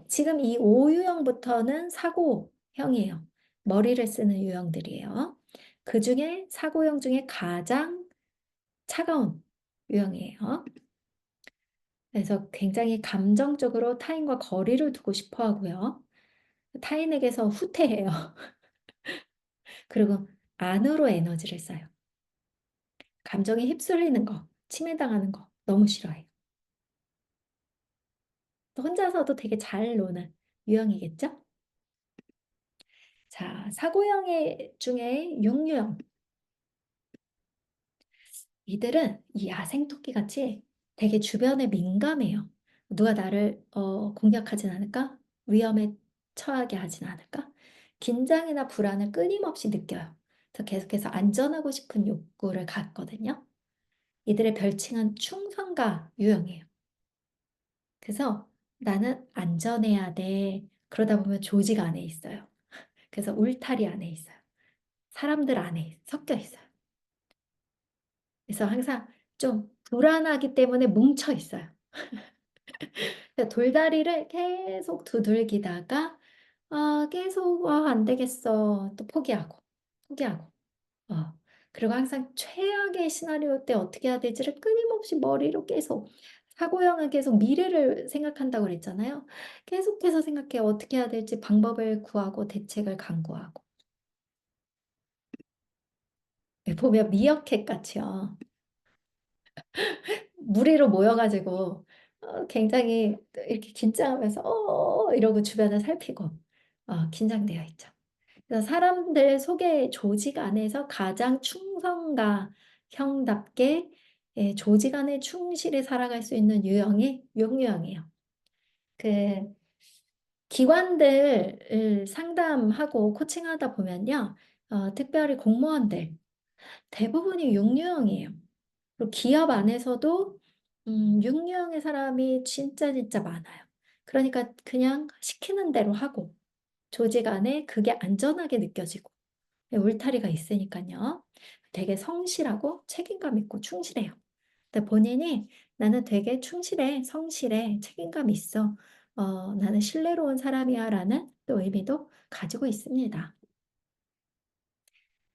지금 이 5유형부터는 사고형이에요. 머리를 쓰는 유형들이에요. 그 중에 사고형 중에 가장 차가운 유형이에요. 그래서 굉장히 감정적으로 타인과 거리를 두고 싶어 하고요. 타인에게서 후퇴해요. 그리고 안으로 에너지를 써요. 감정에 휩쓸리는 거, 침해당하는 거 너무 싫어해요. 혼자서도 되게 잘 노는 유형이겠죠? 자, 사고형 중에 6유형. 이들은 이 야생토끼 같이 되게 주변에 민감해요. 누가 나를 공격하진 않을까? 위험에 처하게 하진 않을까? 긴장이나 불안을 끊임없이 느껴요. 그래서 계속해서 안전하고 싶은 욕구를 갖거든요. 이들의 별칭은 충성가 유형이에요. 그래서 나는 안전해야 돼. 그러다 보면 조직 안에 있어요. 그래서 울타리 안에 있어요. 사람들 안에 섞여 있어요. 그래서 항상 좀 불안하기 때문에 뭉쳐 있어요. 그래서 돌다리를 계속 두들기다가 계속 '아 안 되겠어.' 또 포기하고, 포기하고. 어 그리고 항상 최악의 시나리오 때 어떻게 해야 될지를 끊임없이 머리로 계속 사고형은 계속 미래를 생각한다고 그랬잖아요. 계속해서 생각해요. 어떻게 해야 될지 방법을 구하고 대책을 강구하고. 예 보면 미어캣 같이요. 무리로 모여 가지고 굉장히 이렇게 긴장하면서 이러고 주변을 살피고 긴장되어 있죠. 그래서 사람들 속의 조직 안에서 가장 충성가 형답게 예 조직 안에 충실히 살아갈 수 있는 유형이 용유형이에요. 그 기관들을 상담하고 코칭하다 보면요. 특별히 공무원들 대부분이 육류형이에요. 그리고 기업 안에서도 육류형의 사람이 진짜 진짜 많아요. 그러니까 그냥 시키는 대로 하고 조직 안에 그게 안전하게 느껴지고 예 울타리가 있으니깐요. 되게 성실하고 책임감 있고 충실해요. 근데 본인이 '나는 되게 충실해, 성실해, 책임감 있어. 나는 신뢰로운 사람이야.'라는 또 의미도 가지고 있습니다.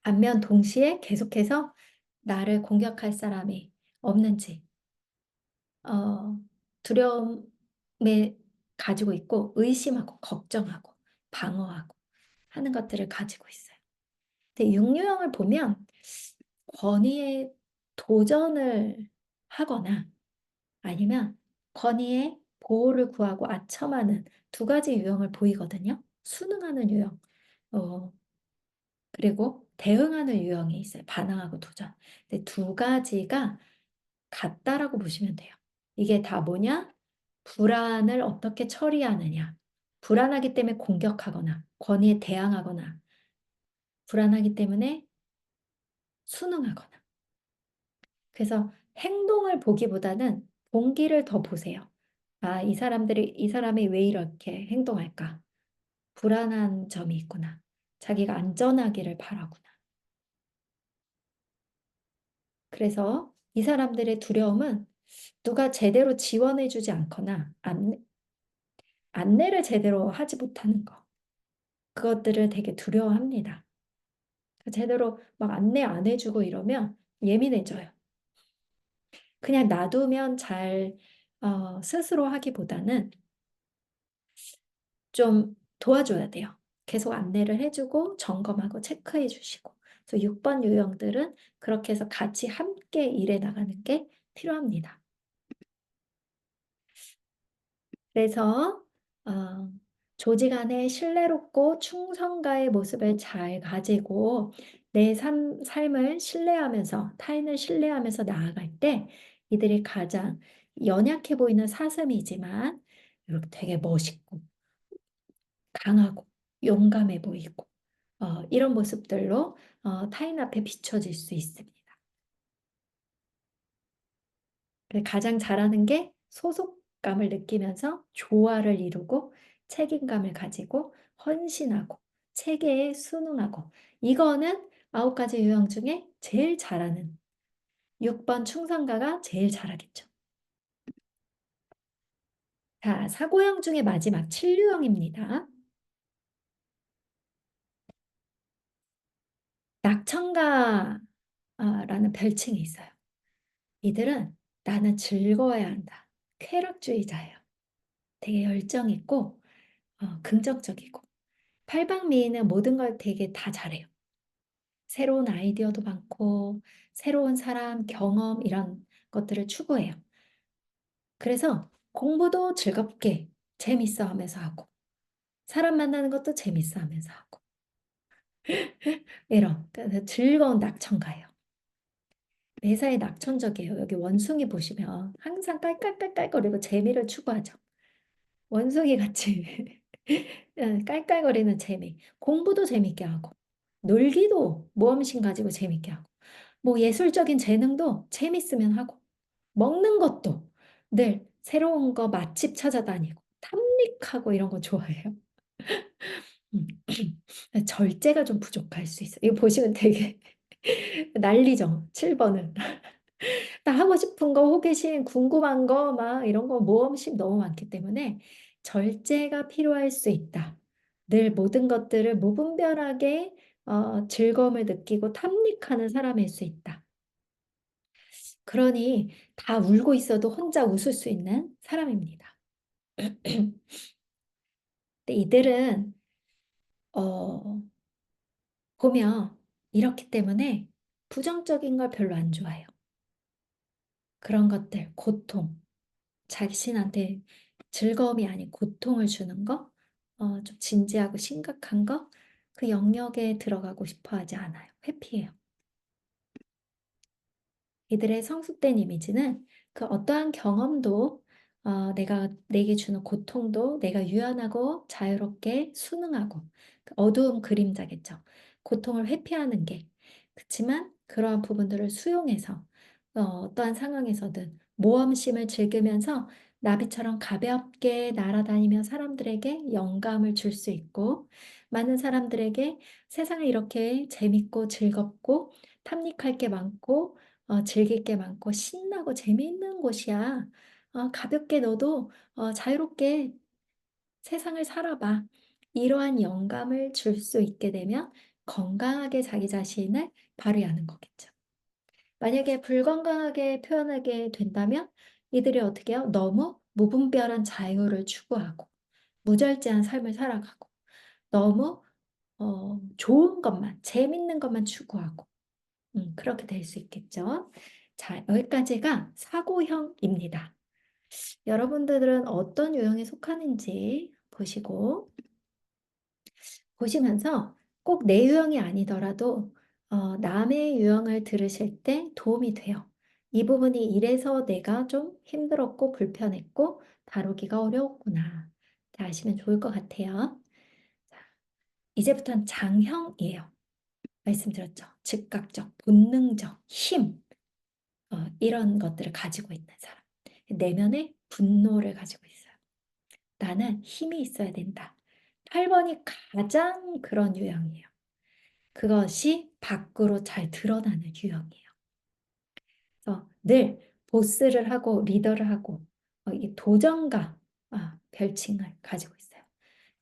반면 동시에 계속해서 나를 공격할 사람이 없는지 어 두려움에 가지고 있고 의심하고 걱정하고 방어하고 하는 것들을 가지고 있어요. 근데 육류형을 보면 권위에 도전을 하거나 아니면 권위에 보호를 구하고 아첨하는 두 가지 유형을 보이거든요. 순응하는 유형 어 그리고 대응하는 유형이 있어요. 반항하고 도전. 근데 두 가지가 같다라고 보시면 돼요. 이게 다 뭐냐? 불안을 어떻게 처리하느냐. 불안하기 때문에 공격하거나 권위에 대항하거나 불안하기 때문에 순응하거나. 그래서 행동을 보기보다는 본기를 더 보세요. '아 이 사람이 왜 이렇게 행동할까? 불안한 점이 있구나. 자기가 안전하기를 바라구나.' 그래서 이 사람들의 두려움은 누가 제대로 지원해 주지 않거나 안내를 제대로 하지 못하는 거. 그것들을 되게 두려워합니다. 제대로 막 안내 안 해 주고 이러면 예민해져요. 그냥 놔두면 잘 스스로 하기보다는 좀 도와줘야 돼요. 계속 안내를 해 주고 점검하고 체크해 주시고. 그래서 6번 유형들은 그렇게 해서 같이 함께 일해 나가는 게 필요합니다. 그래서 어 조직 안에 신뢰롭고 충성가의 모습을 잘 가지고 내 삶을 신뢰하면서 타인을 신뢰하면서 나아갈 때 이들이 가장 연약해 보이는 사슴이지만 이렇게 되게 멋있고 강하고 용감해 보이고 이런 모습들로 타인 앞에 비춰질 수 있습니다. 가장 잘하는 게 소속감을 느끼면서 조화를 이루고 책임감을 가지고 헌신하고 체계에 순응하고 이거는 9가지 유형 중에 제일 잘하는 6번 충성가가 제일 잘하겠죠. 자, 사고형 중에 마지막 7 유형입니다. 낙천가 라는 별칭이 있어요. 이들은 '나는 즐거워야 한다.' 쾌락주의자예요. 되게 열정 있고 긍정적이고 팔방미인은 모든 걸 되게 다 잘해요. 새로운 아이디어도 많고 새로운 사람, 경험 이런 것들을 추구해요. 그래서 공부도 즐겁게 재밌어 하면서 하고 사람 만나는 것도 재밌어 하면서 하고 이런 그러니까 즐거운 낙천가예요. 매사에 낙천적이에요. 여기 원숭이 보시면 항상 깔깔깔깔거리고 재미를 추구하죠. 원숭이 같이 깔깔거리는 재미. 공부도 재밌게 하고, 놀기도 모험심 가지고 재밌게 하고, 뭐 예술적인 재능도 재밌으면 하고, 먹는 것도 늘 새로운 거 맛집 찾아다니고, 탐닉하고 이런 거 좋아해요. 음. 절제가 좀 부족할 수 있어요. 이거 보시면 되게 난리죠. 7번은. 나 하고 싶은 거, 호기심, 궁금한 거, 막 이런 거 모험심 너무 많기 때문에 절제가 필요할 수 있다. 늘 모든 것들을 무분별하게 즐거움을 느끼고 탐닉하는 사람일 수 있다. 그러니 다 울고 있어도 혼자 웃을 수 있는 사람입니다. 근데 이들은 어, 보면 이렇기 때문에 부정적인 걸 별로 안 좋아해요. 그런 것들, 고통, 자신한테 즐거움이 아닌 고통을 주는 거, 좀 진지하고 심각한 거, 그 영역에 들어가고 싶어 하지 않아요. 회피해요. 이들의 성숙된 이미지는 그 어떠한 경험도 내가 내게 주는 고통도 내가 유연하고 자유롭게 순응하고 그 어두운 그림자겠죠. 고통을 회피하는 게 그렇지만 그러한 부분들을 수용해서 어떠한 상황에서든 모험심을 즐기면서 나비처럼 가볍게 날아다니며 사람들에게 영감을 줄 수 있고 많은 사람들에게 세상을 이렇게 재밌고 즐겁고 탐닉할 게 많고 즐길 게 많고 신나고 재미있는 곳이야. 가볍게 너도 자유롭게 세상을 살아봐. 이러한 영감을 줄 수 있게 되면 건강하게 자기 자신을 발휘하는 거겠죠. 만약에 불건강하게 표현하게 된다면 이들이 어떻게 해요? 너무 무분별한 자유를 추구하고 무절제한 삶을 살아가고 너무 좋은 것만, 재밌는 것만 추구하고 그렇게 될 수 있겠죠. 자, 여기까지가 사고형입니다. 여러분들은 어떤 유형에 속하는지 보시면서 꼭 내 유형이 아니더라도 남의 유형을 들으실 때 도움이 돼요. 이 부분이 이래서 내가 좀 힘들었고 불편했고 다루기가 어려웠구나. 다 아시면 좋을 것 같아요. 자, 이제부터는 장형이에요. 말씀드렸죠. 즉각적, 본능적, 힘. 이런 것들을 가지고 있는 사람. 내면의 분노를 가지고 있어요. 나는 힘이 있어야 된다. 8번이 가장 그런 유형이에요. 그것이 밖으로 잘 드러나는 유형이에요. 그래서 늘 보스를 하고 리더를 하고 이 도전가 별칭을 가지고 있어요.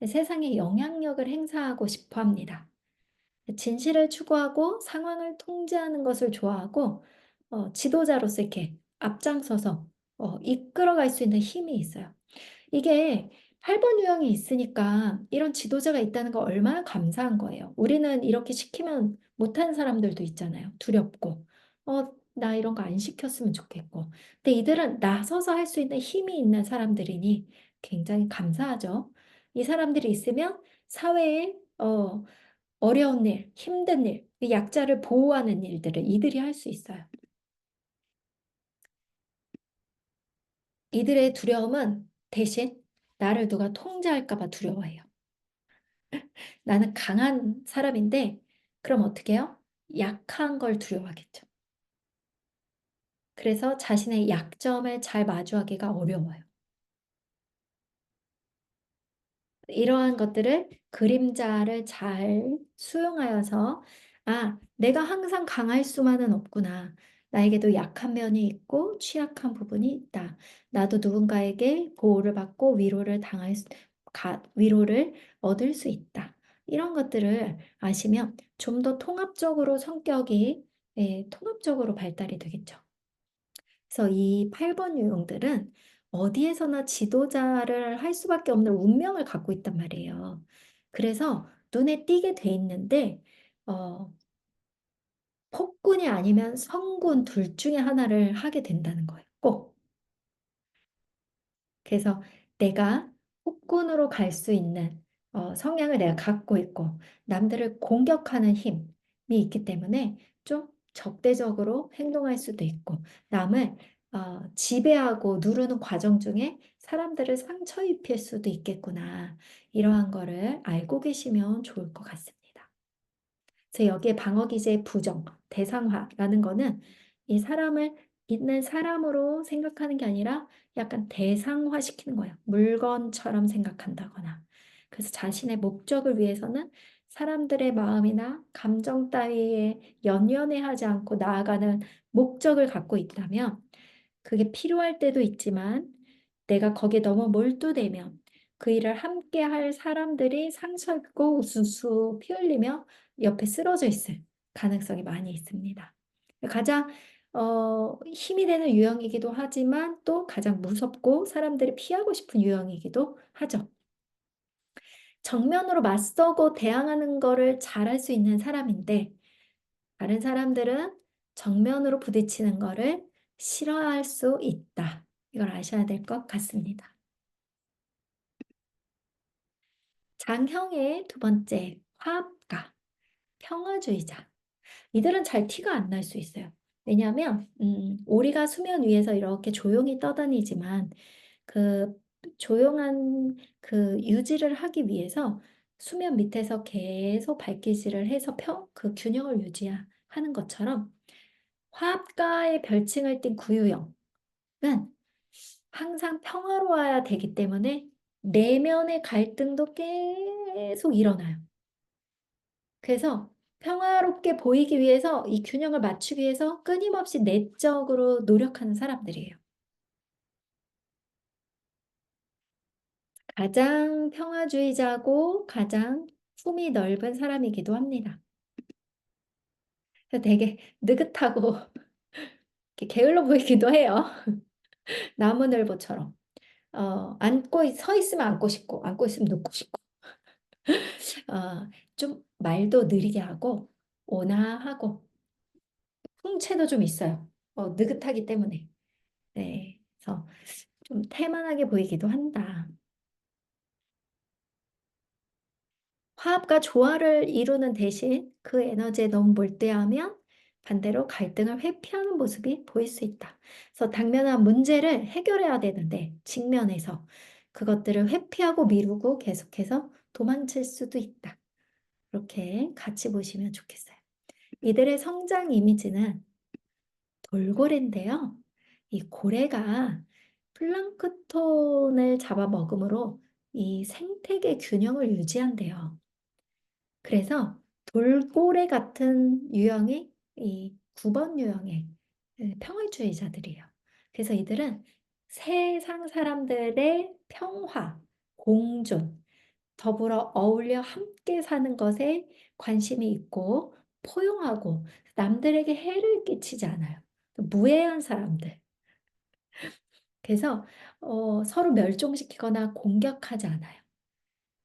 세상에 영향력을 행사하고 싶어 합니다. 진실을 추구하고 상황을 통제하는 것을 좋아하고 지도자로서 이렇게 앞장서서 이끌어갈 수 있는 힘이 있어요. 이게 8번 유형이 있으니까 이런 지도자가 있다는 거 얼마나 감사한 거예요. 우리는 이렇게 시키면 못하는 사람들도 있잖아요. 두렵고. 나 이런 거 안 시켰으면 좋겠고. 근데 이들은 나서서 할 수 있는 힘이 있는 사람들이니 굉장히 감사하죠. 이 사람들이 있으면 사회에 어려운 일, 힘든 일, 이 약자를 보호하는 일들을 이들이 할 수 있어요. 이들의 두려움은 대신 나를 누가 통제할까 봐 두려워해요. 나는 강한 사람인데 그럼 어떻게 해요? 약한 걸 두려워하겠죠. 그래서 자신의 약점을 잘 마주하기가 어려워요. 이러한 것들을 그림자를 잘 수용하여서 내가 항상 강할 수만은 없구나. 나에게도 약한 면이 있고 취약한 부분이 있다. 나도 누군가에게 보호를 받고 위로를 얻을 수 있다. 이런 것들을 아시면 좀 더 통합적으로 성격이 통합적으로 발달이 되겠죠. 그래서 이 8번 유형들은 어디에서나 지도자를 할 수밖에 없는 운명을 갖고 있단 말이에요. 그래서 눈에 띄게 돼 있는데 어, 폭군이 아니면 성군 둘 중에 하나를 하게 된다는 거예요. 꼭. 그래서 내가 폭군으로 갈 수 있는 성향을 내가 갖고 있고 남들을 공격하는 힘이 있기 때문에 좀 적대적으로 행동할 수도 있고, 남을 지배하고 누르는 과정 중에 사람들을 상처 입힐 수도 있겠구나. 이러한 거를 알고 계시면 좋을 것 같습니다. 그래서 여기에 방어기제의 부정, 대상화라는 거는 이 사람을 있는 사람으로 생각하는 게 아니라 약간 대상화시키는 거예요. 물건처럼 생각한다거나. 그래서 자신의 목적을 위해서는 사람들의 마음이나 감정 따위에 연연해하지 않고 나아가는 목적을 갖고 있다면 그게 필요할 때도 있지만 내가 거기에 너무 몰두되면 그 일을 함께 할 사람들이 상처 입고 우수수 피 흘리며 옆에 쓰러져 있을 가능성이 많이 있습니다. 가장 힘이 되는 유형이기도 하지만 또 가장 무섭고 사람들이 피하고 싶은 유형이기도 하죠. 정면으로 맞서고 대항하는 거를 잘할 수 있는 사람인데 다른 사람들은 정면으로 부딪히는 거를 싫어할 수 있다. 이걸 아셔야 될 것 같습니다. 장형의 두 번째, 화합가, 평화주의자. 이들은 잘 티가 안 날 수 있어요. 왜냐하면 오리가 수면 위에서 이렇게 조용히 떠다니지만 그 조용한 그 유지를 하기 위해서 수면 밑에서 계속 발기질을 해서 그 균형을 유지하는 것처럼 화합가의 별칭을 띤 구유형은 항상 평화로워야 되기 때문에 내면의 갈등도 계속 일어나요. 그래서 평화롭게 보이기 위해서 이 균형을 맞추기 위해서 끊임없이 내적으로 노력하는 사람들이에요. 가장 평화주의자고 가장 품이 넓은 사람이기도 합니다. 그래서 되게 느긋하고 이렇게 게을러 보이기도 해요. 나무늘보처럼. 서 있으면 앉고 싶고, 앉고 있으면 눕고 싶고. 좀 말도 느리게 하고, 온화하고, 풍채도 좀 있어요. 느긋하기 때문에. 네. 그래서 좀 태만하게 보이기도 한다. 화합과 조화를 이루는 대신 그 에너지에 너무 몰두하면 반대로 갈등을 회피하는 모습이 보일 수 있다. 그래서 당면한 문제를 해결해야 되는데 직면에서 그것들을 회피하고 미루고 계속해서 도망칠 수도 있다. 이렇게 같이 보시면 좋겠어요. 이들의 성장 이미지는 돌고래인데요. 이 고래가 플랑크톤을 잡아먹음으로 이 생태계 균형을 유지한대요. 그래서 돌고래 같은 유형이 이 9번 유형의 평화주의자들이에요. 그래서 이들은 세상 사람들의 평화, 공존, 더불어 어울려 함께 사는 것에 관심이 있고 포용하고 남들에게 해를 끼치지 않아요. 무해한 사람들. 그래서 서로 멸종시키거나 공격하지 않아요.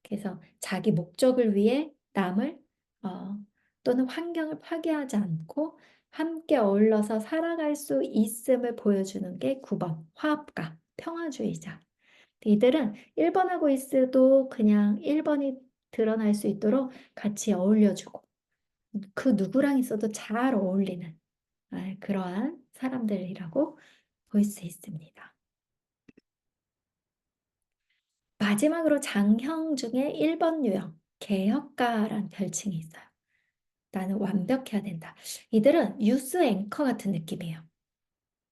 그래서 자기 목적을 위해 남을 어, 또는 환경을 파괴하지 않고 함께 어울러서 살아갈 수 있음을 보여주는 게 9번 화합가, 평화주의자. 이들은 1번하고 있어도 그냥 1번이 드러날 수 있도록 같이 어울려주고 그 누구랑 있어도 잘 어울리는 그러한 사람들이라고 볼 수 있습니다. 마지막으로 장형 중에 1번 유형, 개혁가란 별칭이 있어요. 나는 완벽해야 된다. 이들은 뉴스 앵커 같은 느낌이에요.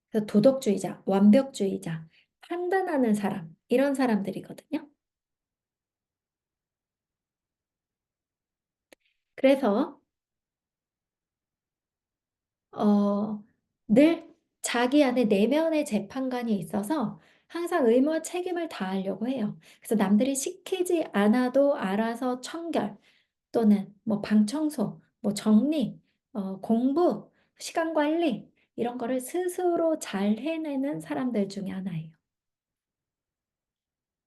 그래서 도덕주의자, 완벽주의자, 판단하는 사람, 이런 사람들이거든요. 그래서 어, 늘 자기 안에 내면의 재판관이 있어서 항상 의무와 책임을 다하려고 해요. 그래서 남들이 시키지 않아도 알아서 청결 또는 뭐 방청소, 뭐 정리, 공부, 시간 관리 이런 거를 스스로 잘 해내는 사람들 중에 하나예요.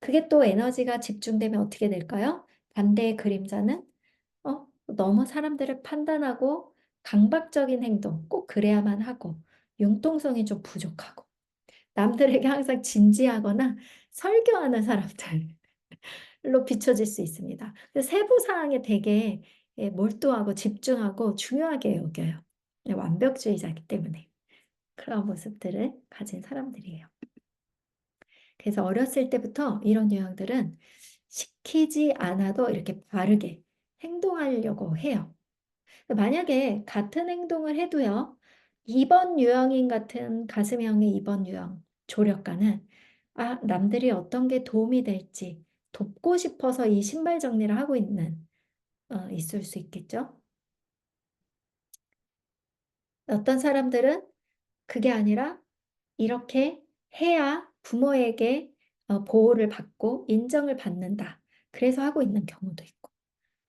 그게 또 에너지가 집중되면 어떻게 될까요? 반대의 그림자는 너무 사람들을 판단하고 강박적인 행동 꼭 그래야만 하고 융통성이 좀 부족하고 남들에게 항상 진지하거나 설교하는 사람들로 비춰질 수 있습니다. 세부 사항에 되게 몰두하고 집중하고 중요하게 여겨요. 완벽주의자이기 때문에 그런 모습들을 가진 사람들이에요. 그래서 어렸을 때부터 이런 유형들은 시키지 않아도 이렇게 바르게 행동하려고 해요. 만약에 같은 행동을 해도요, 2번 유형인 같은 가슴형의 2번 유형 조력가는 남들이 어떤 게 도움이 될지 돕고 싶어서 이 신발 정리를 하고 있을 수 있겠죠. 어떤 사람들은 그게 아니라 이렇게 해야 부모에게 보호를 받고 인정을 받는다. 그래서 하고 있는 경우도 있고.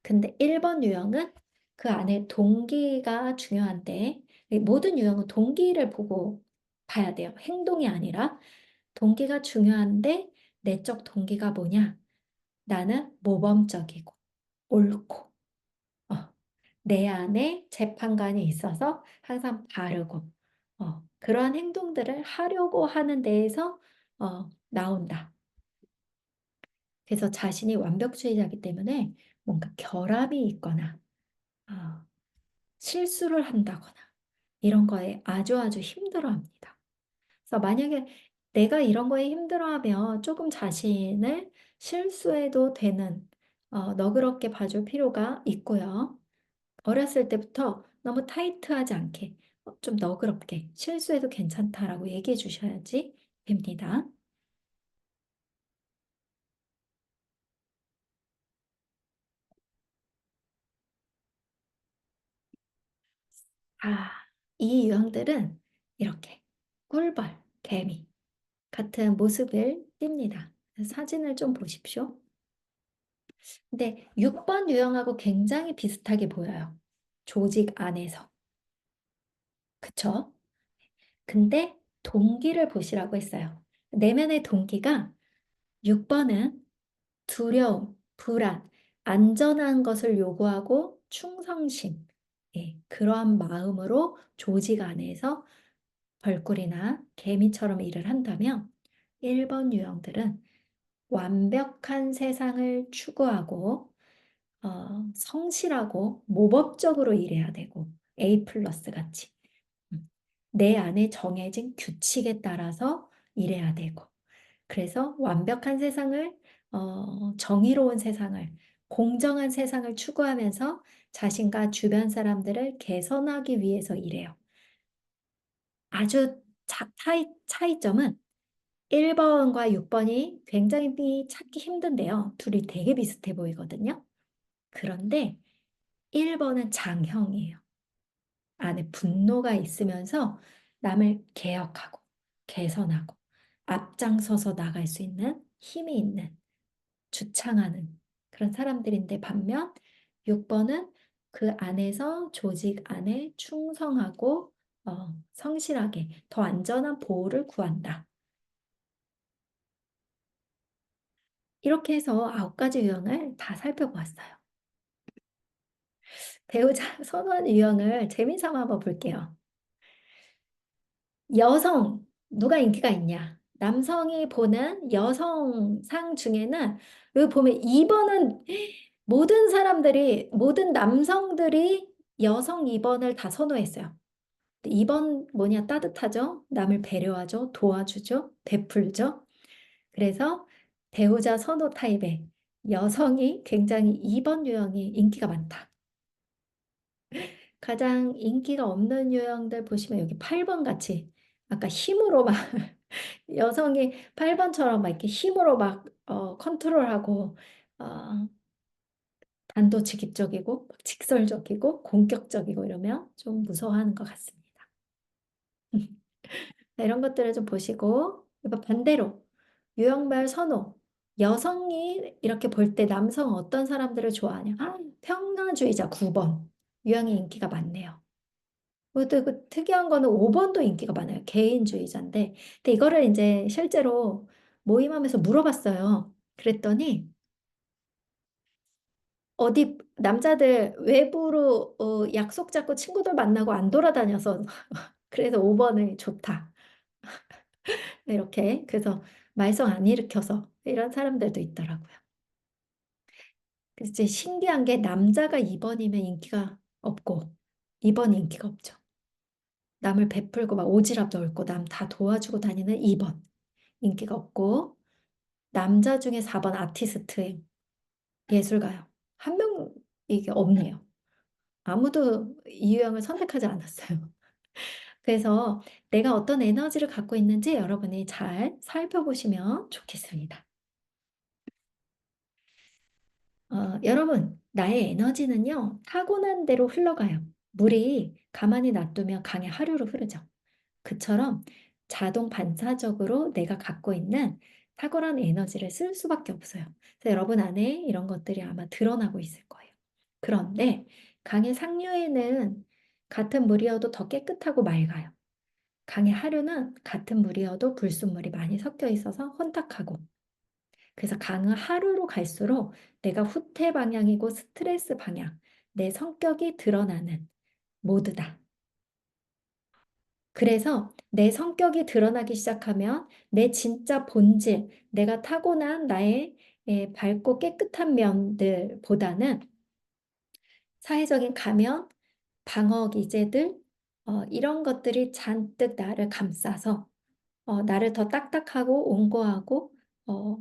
근데 1번 유형은 그 안에 동기가 중요한데 이 모든 유형은 동기를 보고 봐야 돼요. 행동이 아니라 동기가 중요한데 내적 동기가 뭐냐? 나는 모범적이고 옳고 어, 내 안에 재판관이 있어서 항상 바르고 그러한 행동들을 하려고 하는 데에서 나온다. 그래서 자신이 완벽주의자이기 때문에 뭔가 결함이 있거나 어, 실수를 한다거나 이런 거에 아주 아주 힘들어합니다. 그래서 만약에 내가 이런 거에 힘들어하면 조금 자신을 실수해도 되는 너그럽게 봐줄 필요가 있고요. 어렸을 때부터 너무 타이트하지 않게 좀 너그럽게 실수해도 괜찮다라고 얘기해 주셔야지 됩니다. 이 유형들은 이렇게 꿀벌, 개미 같은 모습을 띱니다. 사진을 좀 보십시오. 근데 6번 유형하고 굉장히 비슷하게 보여요. 조직 안에서. 그쵸? 근데 동기를 보시라고 했어요. 내면의 동기가 6번은 두려움, 불안, 안전한 것을 요구하고 충성심, 그러한 마음으로 조직 안에서 벌꿀이나 개미처럼 일을 한다면 1번 유형들은 완벽한 세상을 추구하고 성실하고 모범적으로 일해야 되고 A 플러스 같이 내 안에 정해진 규칙에 따라서 일해야 되고 그래서 완벽한 세상을 정의로운 세상을 공정한 세상을 추구하면서 자신과 주변 사람들을 개선하기 위해서 일해요. 아주 차이점은 1번과 6번이 굉장히 찾기 힘든데요. 둘이 되게 비슷해 보이거든요. 그런데 1번은 장형이에요. 안에 분노가 있으면서 남을 개혁하고 개선하고 앞장서서 나갈 수 있는 힘이 있는 주창하는 그런 사람들인데 반면 6번은 그 안에서 조직 안에 충성하고 성실하게 더 안전한 보호를 구한다. 이렇게 해서 9가지 유형을 다 살펴보았어요. 배우자 선호하는 유형을 재미삼아 한번 볼게요. 여성, 누가 인기가 있냐? 남성이 보는 여성상 중에는 여기 보면 2번은 모든 남성들이 여성 2번을 다 선호했어요. 2번 뭐냐? 따뜻하죠? 남을 배려하죠? 도와주죠? 베풀죠? 그래서 배우자 선호 타입의 여성이 굉장히 2번 유형이 인기가 많다. 가장 인기가 없는 유형들 보시면 여기 8번 같이 아까 힘으로 막 여성이 8번처럼 막 이렇게 힘으로 막 컨트롤하고 어, 단도직입적이고 직설적이고 공격적이고 이러면 좀 무서워하는 것 같습니다. 이런 것들을 좀 보시고 이거 반대로 유형별 선호 여성이 이렇게 볼 때 남성 어떤 사람들을 좋아하냐? 평화주의자 9번 유형이 인기가 많네요. 그것도 그 특이한 거는 5번도 인기가 많아요. 개인주의자인데. 근데 이거를 이제 실제로 모임하면서 물어봤어요. 그랬더니 어디 남자들 외부로 약속 잡고 친구들 만나고 안 돌아다녀서 그래서 5번을 좋다. 이렇게 그래서 말썽 안 일으켜서 이런 사람들도 있더라고요. 그래서 이제 신기한 게 남자가 2번이면 인기가 없고 2번이 인기가 없죠. 남을 베풀고 막 오지랖 넓고 남 다 도와주고 다니는 2번 인기가 없고, 남자 중에 4번 아티스트예요. 예술가요. 한 명 이게 없네요. 아무도 이 유형을 선택하지 않았어요. 그래서 내가 어떤 에너지를 갖고 있는지 여러분이 잘 살펴보시면 좋겠습니다. 여러분, 나의 에너지는요, 타고난 대로 흘러가요. 물이 가만히 놔두면 강의 하류로 흐르죠. 그처럼 자동 반사적으로 내가 갖고 있는 탁월한 에너지를 쓸 수밖에 없어요. 그래서 여러분 안에 이런 것들이 아마 드러나고 있을 거예요. 그런데 강의 상류에는 같은 물이어도 더 깨끗하고 맑아요. 강의 하류는 같은 물이어도 불순물이 많이 섞여 있어서 혼탁하고, 그래서 강은 하루로 갈수록 내가 후퇴 방향이고 스트레스 방향, 내 성격이 드러나는 모드다. 그래서 내 성격이 드러나기 시작하면 내 진짜 본질, 내가 타고난 나의 밝고 깨끗한 면들보다는 사회적인 가면, 방어 기제들, 이런 것들이 잔뜩 나를 감싸서 나를 더 딱딱하고 온고하고 어,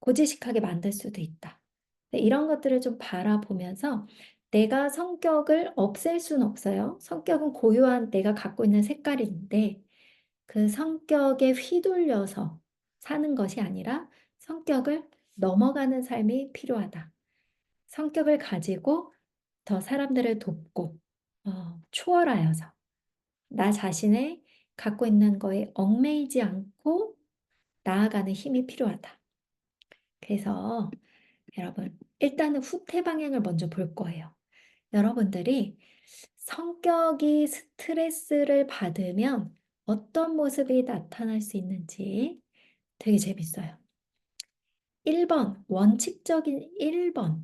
고지식하게 만들 수도 있다. 네, 이런 것들을 좀 바라보면서 내가 성격을 없앨 수는 없어요. 성격은 고유한 내가 갖고 있는 색깔인데 그 성격에 휘둘려서 사는 것이 아니라 성격을 넘어가는 삶이 필요하다. 성격을 가지고 더 사람들을 돕고 초월하여서 나 자신의 갖고 있는 거에 얽매이지 않고 나아가는 힘이 필요하다. 그래서 여러분, 일단은 후퇴 방향을 먼저 볼 거예요. 여러분들이 성격이 스트레스를 받으면 어떤 모습이 나타날 수 있는지 되게 재밌어요. 1번, 원칙적인 1번,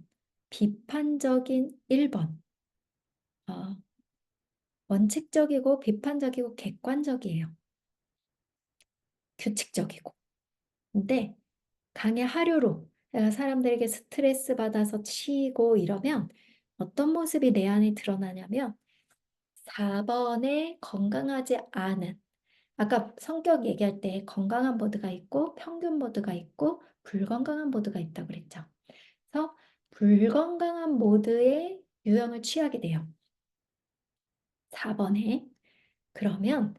비판적인 1번. 어, 원칙적이고 비판적이고 객관적이에요. 규칙적이고. 근데 강의 하류로 내가 사람들에게 스트레스 받아서 치이고 이러면 어떤 모습이 내 안에 드러나냐면 4번에 건강하지 않은, 아까 성격 얘기할 때 건강한 모드가 있고 평균 모드가 있고 불건강한 모드가 있다고 그랬죠. 그래서 불건강한 모드의 유형을 취하게 돼요. 4번에. 그러면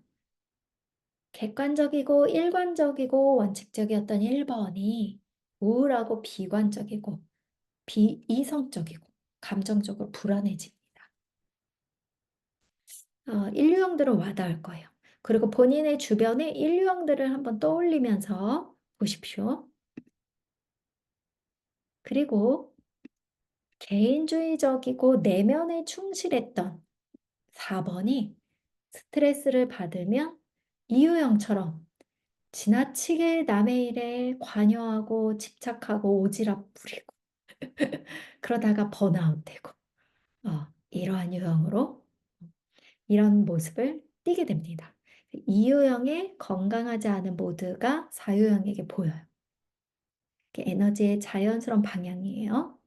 객관적이고 일관적이고 원칙적이었던 1번이 우울하고 비관적이고 비이성적이고 감정적으로 불안해집니다. 인류형들은 와닿을 거예요. 그리고 본인의 주변의 인류형들을 한번 떠올리면서 보십시오. 그리고 개인주의적이고 내면에 충실했던 4번이 스트레스를 받으면 이유형처럼 지나치게 남의 일에 관여하고 집착하고 오지랖 부리고 그러다가 번아웃 되고 이러한 유형으로 이런 모습을 띠게 됩니다. 이유형의 건강하지 않은 모드가 사유형에게 보여요. 이게 에너지의 자연스러운 방향이에요.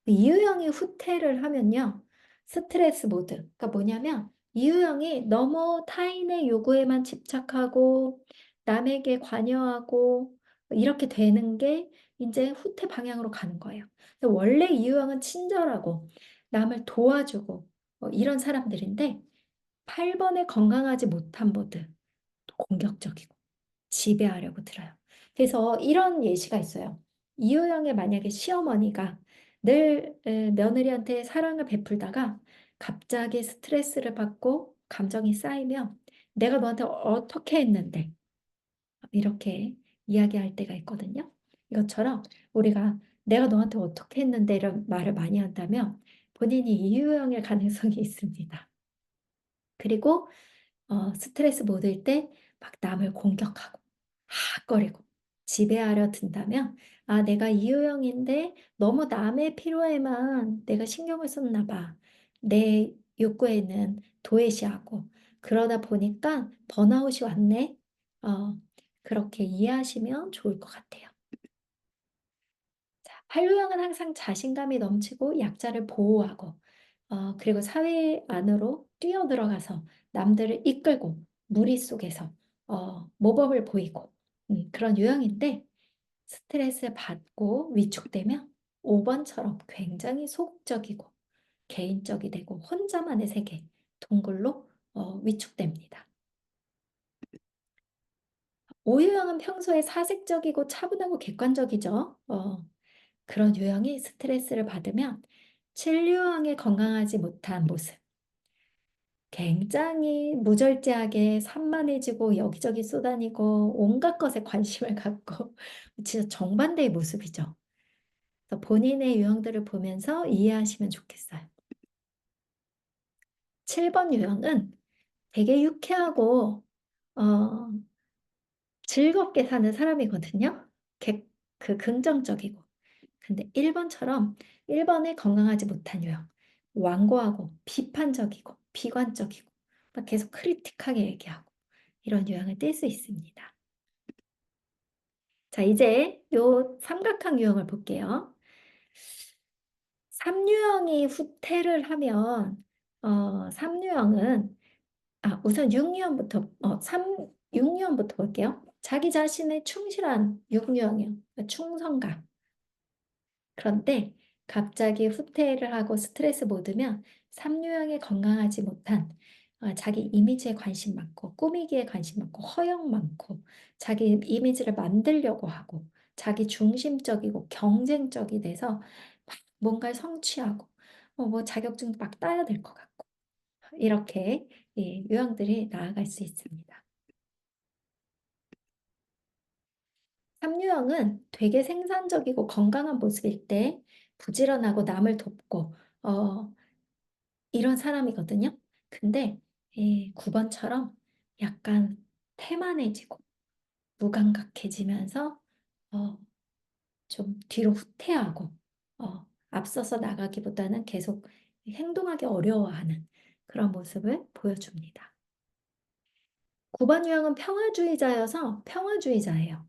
이유형이 후퇴를 하면요. 스트레스 모드. 그러니까 뭐냐면 이유형이 너무 타인의 요구에만 집착하고 남에게 관여하고 이렇게 되는 게 이제 후퇴 방향으로 가는 거예요. 근데 원래 이유형은 친절하고 남을 도와주고 이런 사람들인데 8번에 건강하지 못한 모드, 공격적이고 지배하려고 들어요. 그래서 이런 예시가 있어요. 이효영의 만약에 시어머니가 늘 며느리한테 사랑을 베풀다가 갑자기 스트레스를 받고 감정이 쌓이면 내가 너한테 어떻게 했는데 이렇게 이야기할 때가 있거든요. 이것처럼 우리가 내가 너한테 어떻게 했는데 이런 말을 많이 한다면 본인이 이효영일 가능성이 있습니다. 그리고 스트레스 모드일 때 막 남을 공격하고 하악거리고 지배하려 든다면 아, 내가 이유형인데 너무 남의 필요에만 내가 신경을 썼나 봐. 내 욕구에는 도외시하고 그러다 보니까 번아웃이 왔네. 어, 그렇게 이해하시면 좋을 것 같아요. 자, 한류형은 항상 자신감이 넘치고 약자를 보호하고 그리고 사회 안으로 뛰어들어가서 남들을 이끌고 무리 속에서 모범을 보이고 그런 유형인데 스트레스 받고 위축되면 5번처럼 굉장히 소극적이고 개인적이 되고 혼자만의 세계, 동굴로 위축됩니다. 오유형은 평소에 사색적이고 차분하고 객관적이죠. 그런 유형이 스트레스를 받으면 7유형의 건강하지 못한 모습, 굉장히 무절제하게 산만해지고 여기저기 쏘다니고 온갖 것에 관심을 갖고 진짜 정반대의 모습이죠. 그래서 본인의 유형들을 보면서 이해하시면 좋겠어요. 7번 유형은 되게 유쾌하고 어, 즐겁게 사는 사람이거든요. 긍정적이고. 근데 1번처럼 1번에 건강하지 못한 유형. 완고하고 비판적이고 비관적이고 막 계속 크리틱하게 얘기하고 이런 유형을 띨 수 있습니다. 자, 이제 요 삼각형 유형을 볼게요. 3유형이 후퇴를 하면 3유형은 우선 6유형부터 6유형부터 볼게요. 자기 자신의 충실한 6유형이요. 충성감. 그런데 갑자기 후퇴를 하고 스트레스 모드면 3유형에 건강하지 못한 자기 이미지에 관심 많고 꾸미기에 관심 많고 허영 많고 자기 이미지를 만들려고 하고 자기 중심적이고 경쟁적이 돼서 막 뭔가를 성취하고 뭐 자격증 막 따야 될 것 같고 이렇게 예, 유형들이 나아갈 수 있습니다. 3유형은 되게 생산적이고 건강한 모습일 때 부지런하고 남을 돕고 어, 이런 사람이거든요. 근데 9번처럼 약간 태만해지고 무감각해지면서 어, 좀 뒤로 후퇴하고 앞서서 나가기보다는 계속 행동하기 어려워하는 그런 모습을 보여줍니다. 9번 유형은 평화주의자여서 평화주의자예요.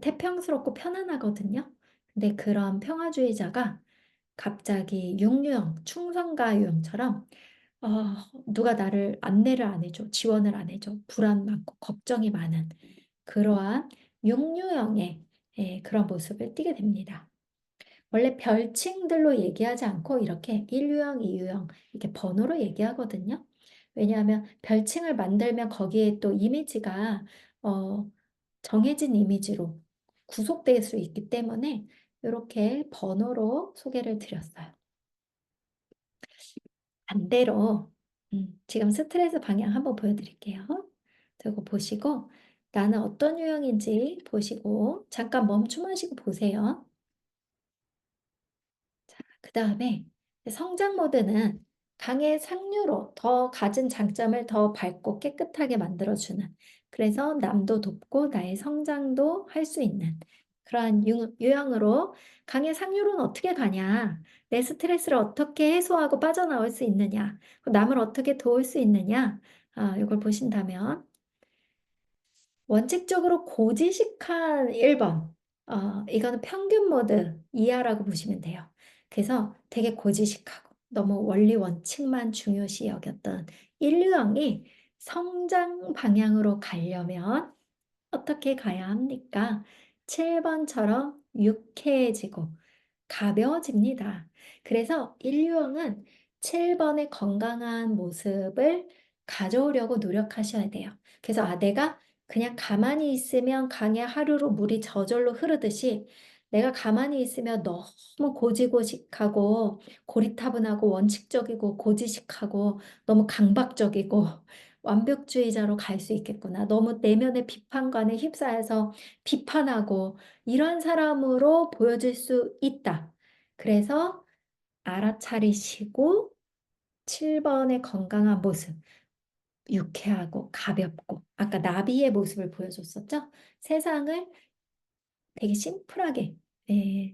태평스럽고 편안하거든요. 근데 그런 평화주의자가 갑자기 6유형, 충성가 유형처럼 어, 누가 나를 안내를 안 해줘, 지원을 안 해줘, 불안 많고 걱정이 많은 그러한 6유형의 그런 모습을 띠게 됩니다. 원래 별칭들로 얘기하지 않고 이렇게 1유형, 2유형 이렇게 번호로 얘기하거든요. 왜냐하면 별칭을 만들면 거기에 또 이미지가 어, 정해진 이미지로 구속될 수 있기 때문에 이렇게 번호로 소개를 드렸어요. 반대로 지금 스트레스 방향 한번 보여드릴게요. 이거 보시고 나는 어떤 유형인지 보시고 잠깐 멈춤하시고 보세요. 그 다음에 성장 모드는 강의 상류로 더 가진 장점을 더 밝고 깨끗하게 만들어주는 그래서 남도 돕고 나의 성장도 할 수 있는 그러한 유형으로 강의 상류로는 어떻게 가냐 내 스트레스를 어떻게 해소하고 빠져나올 수 있느냐 남을 어떻게 도울 수 있느냐 이걸 보신다면 원칙적으로 고지식한 1번. 이거는 평균 모드 이하라고 보시면 돼요. 그래서 되게 고지식하고 너무 원리 원칙만 중요시 여겼던 1유형이 성장 방향으로 가려면 어떻게 가야 합니까? 7번처럼 유쾌해지고 가벼워집니다. 그래서 1유형은 7번의 건강한 모습을 가져오려고 노력하셔야 돼요. 그래서 내가 그냥 가만히 있으면 강의 하루로 물이 저절로 흐르듯이 내가 가만히 있으면 너무 고지고식하고 고리타분하고 원칙적이고 고지식하고 너무 강박적이고 완벽주의자로 갈 수 있겠구나. 너무 내면의 비판관에 휩싸여서 비판하고 이런 사람으로 보여질 수 있다. 그래서 알아차리시고 7번의 건강한 모습, 유쾌하고 가볍고 아까 나비의 모습을 보여줬었죠? 세상을 되게 심플하게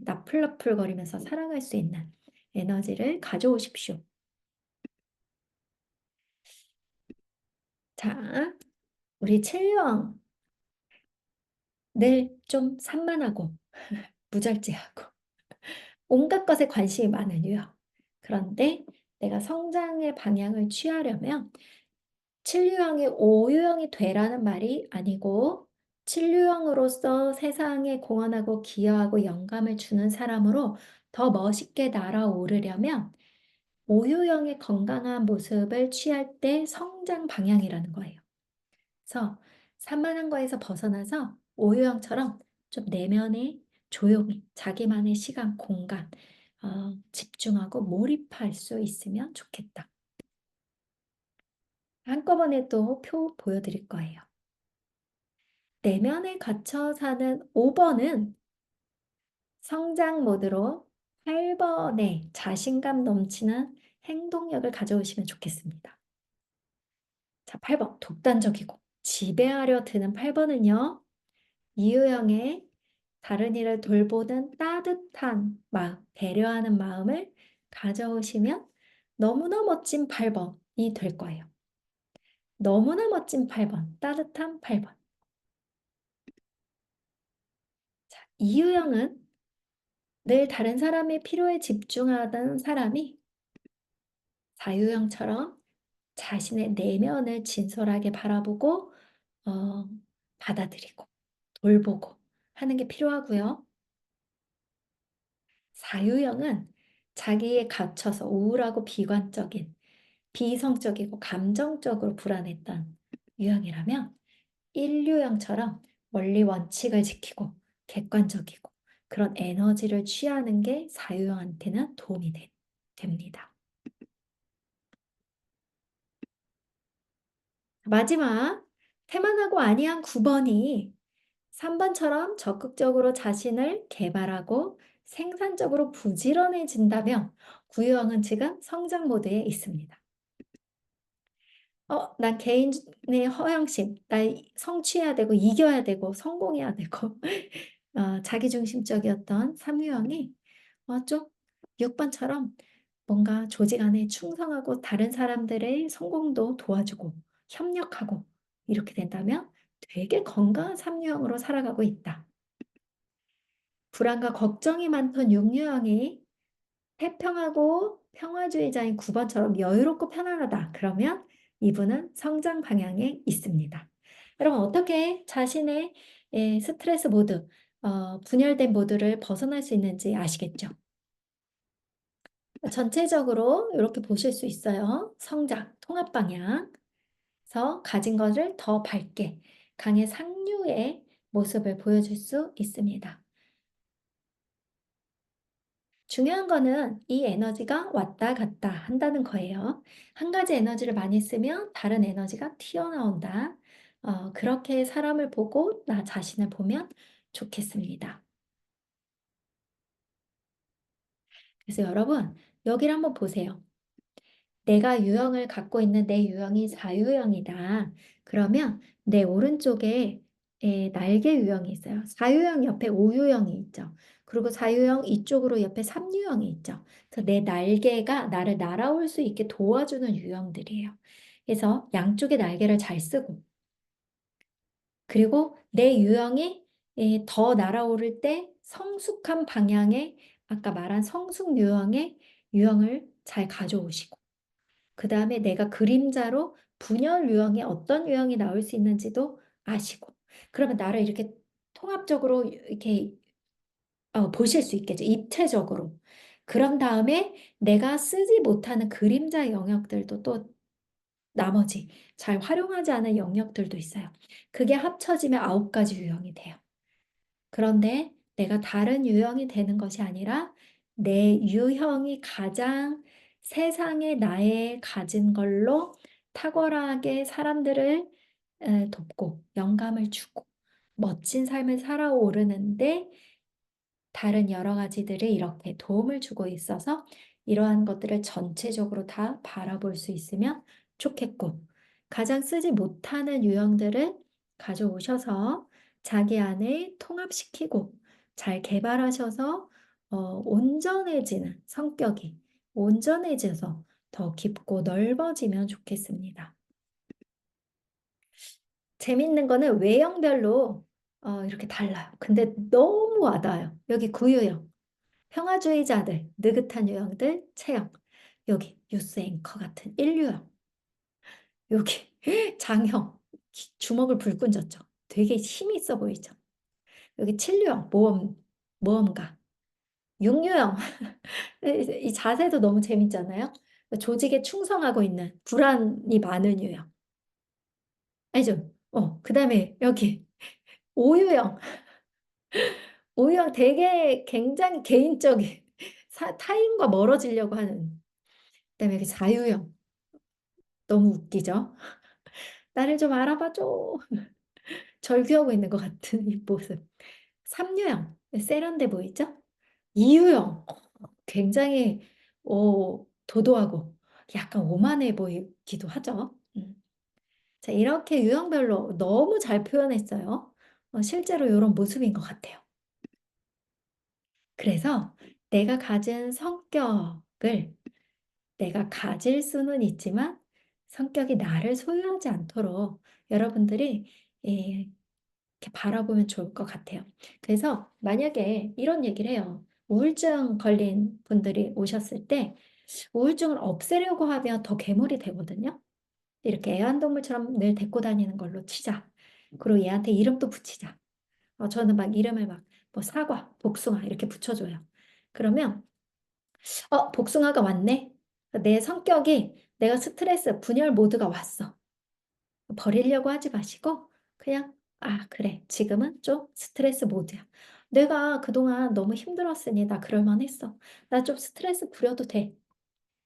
나풀나풀거리면서 살아갈 수 있는 에너지를 가져오십시오. 자, 우리 7형 늘 좀 산만하고 무절제하고 온갖 것에 관심이 많은 유형. 그런데 내가 성장의 방향을 취하려면 7유형이 5유형이 되라는 말이 아니고 7유형으로서 세상에 공헌하고 기여하고 영감을 주는 사람으로 더 멋있게 날아오르려면 5유형의 건강한 모습을 취할 때 성장 방향이라는 거예요. 그래서 산만한 거에서 벗어나서 5유형처럼 좀 내면에 조용히 자기만의 시간, 공간, 집중하고 몰입할 수 있으면 좋겠다. 한꺼번에 또 표 보여드릴 거예요. 내면에 갇혀 사는 5번은 성장 모드로 8번에 자신감 넘치는 행동력을 가져오시면 좋겠습니다. 자, 8번 독단적이고 지배하려 드는 8번은요. 이유형의 다른 이를 돌보는 따뜻한 마음, 배려하는 마음을 가져오시면 너무나 멋진 8번이 될 거예요. 너무나 멋진 8번, 따뜻한 8번. 자, 이유형은 늘 다른 사람의 필요에 집중하던 사람이 사유형처럼 자신의 내면을 진솔하게 바라보고 어, 받아들이고 돌보고 하는 게 필요하고요. 사유형은 자기에 갇혀서 우울하고 비관적인 비이성적이고 감정적으로 불안했던 유형이라면 1유형처럼 원리 원칙을 지키고 객관적이고 그런 에너지를 취하는 게 사유형한테는 도움이 됩니다. 마지막 태만하고 아니한 9번이 3번처럼 적극적으로 자신을 개발하고 생산적으로 부지런해진다면 구유형은 지금 성장 모드에 있습니다. 난 개인의 허영심, 나 성취해야 되고 이겨야 되고 성공해야 되고 자기중심적이었던 3유형이 좀 6번처럼 뭔가 조직 안에 충성하고 다른 사람들의 성공도 도와주고 협력하고 이렇게 된다면 되게 건강한 3유형으로 살아가고 있다. 불안과 걱정이 많던 6유형이 태평하고 평화주의자인 9번처럼 여유롭고 편안하다. 그러면 이분은 성장 방향에 있습니다. 여러분 어떻게 자신의 스트레스 모드, 분열된 모드를 벗어날 수 있는지 아시겠죠? 전체적으로 이렇게 보실 수 있어요. 성장, 통합 방향. 그래서 가진 것을 더 밝게 강의 상류의 모습을 보여줄 수 있습니다. 중요한 거는 이 에너지가 왔다 갔다 한다는 거예요. 한 가지 에너지를 많이 쓰면 다른 에너지가 튀어나온다. 그렇게 사람을 보고 나 자신을 보면 좋겠습니다. 그래서 여러분, 여기를 한번 보세요. 내가 유형을 갖고 있는 내 유형이 4유형이다. 그러면 내 오른쪽에 날개 유형이 있어요. 4유형 옆에 5유형이 있죠. 그리고 4유형 이쪽으로 옆에 3유형이 있죠. 그래서 내 날개가 나를 날아올 수 있게 도와주는 유형들이에요. 그래서 양쪽의 날개를 잘 쓰고 그리고 내 유형이 더 날아오를 때 성숙한 방향의 아까 말한 성숙 유형의 유형을 잘 가져오시고 그 다음에 내가 그림자로 분열 유형이 어떤 유형이 나올 수 있는지도 아시고 그러면 나를 이렇게 통합적으로 이렇게 보실 수 있겠죠. 입체적으로. 그런 다음에 내가 쓰지 못하는 그림자 영역들도 또 나머지 잘 활용하지 않은 영역들도 있어요. 그게 합쳐지면 9가지 유형이 돼요. 그런데 내가 다른 유형이 되는 것이 아니라 내 유형이 가장 세상에 나의 가진 걸로 탁월하게 사람들을 돕고 영감을 주고 멋진 삶을 살아오르는데 다른 여러 가지들이 이렇게 도움을 주고 있어서 이러한 것들을 전체적으로 다 바라볼 수 있으면 좋겠고 가장 쓰지 못하는 유형들을 가져오셔서 자기 안에 통합시키고 잘 개발하셔서 온전해지는 성격이 온전해져서 더 깊고 넓어지면 좋겠습니다. 재밌는 거는 외형별로 이렇게 달라요. 근데 너무 와닿아요. 여기 구유형. 평화주의자들, 느긋한 유형들, 체형. 여기 뉴스 앵커 같은 인류형, 여기 장형, 주먹을 불끈 쥐죠. 되게 힘이 있어 보이죠. 여기 칠류형, 모험가, 육류형. 이 자세도 너무 재밌잖아요. 조직에 충성하고 있는 불안이 많은 유형. 아니죠. 그다음에 여기 오유형. 오유형 되게 굉장히 개인적인 타인과 멀어지려고 하는. 그다음에 여기 자유형. 너무 웃기죠. 나를 좀 알아봐 줘. 절규하고 있는 것 같은 이 모습. 삼류형. 세련돼 보이죠? 이유형. 굉장히 도도하고 약간 오만해 보이기도 하죠. 자, 이렇게 유형별로 너무 잘 표현했어요. 실제로 이런 모습인 것 같아요. 그래서 내가 가진 성격을 내가 가질 수는 있지만 성격이 나를 소유하지 않도록 여러분들이 예, 이렇게 바라보면 좋을 것 같아요. 그래서 만약에 이런 얘기를 해요. 우울증 걸린 분들이 오셨을 때 우울증을 없애려고 하면 더 괴물이 되거든요. 이렇게 애완동물처럼 늘 데리고 다니는 걸로 치자. 그리고 얘한테 이름도 붙이자. 저는 막 이름을 막 뭐 사과, 복숭아 이렇게 붙여줘요. 그러면 복숭아가 왔네. 내 성격이 내가 스트레스, 분열 모드가 왔어. 버리려고 하지 마시고 그냥 그래. 지금은 좀 스트레스 모드야. 내가 그동안 너무 힘들었으니 나 그럴 만했어. 나 좀 스트레스 부려도 돼.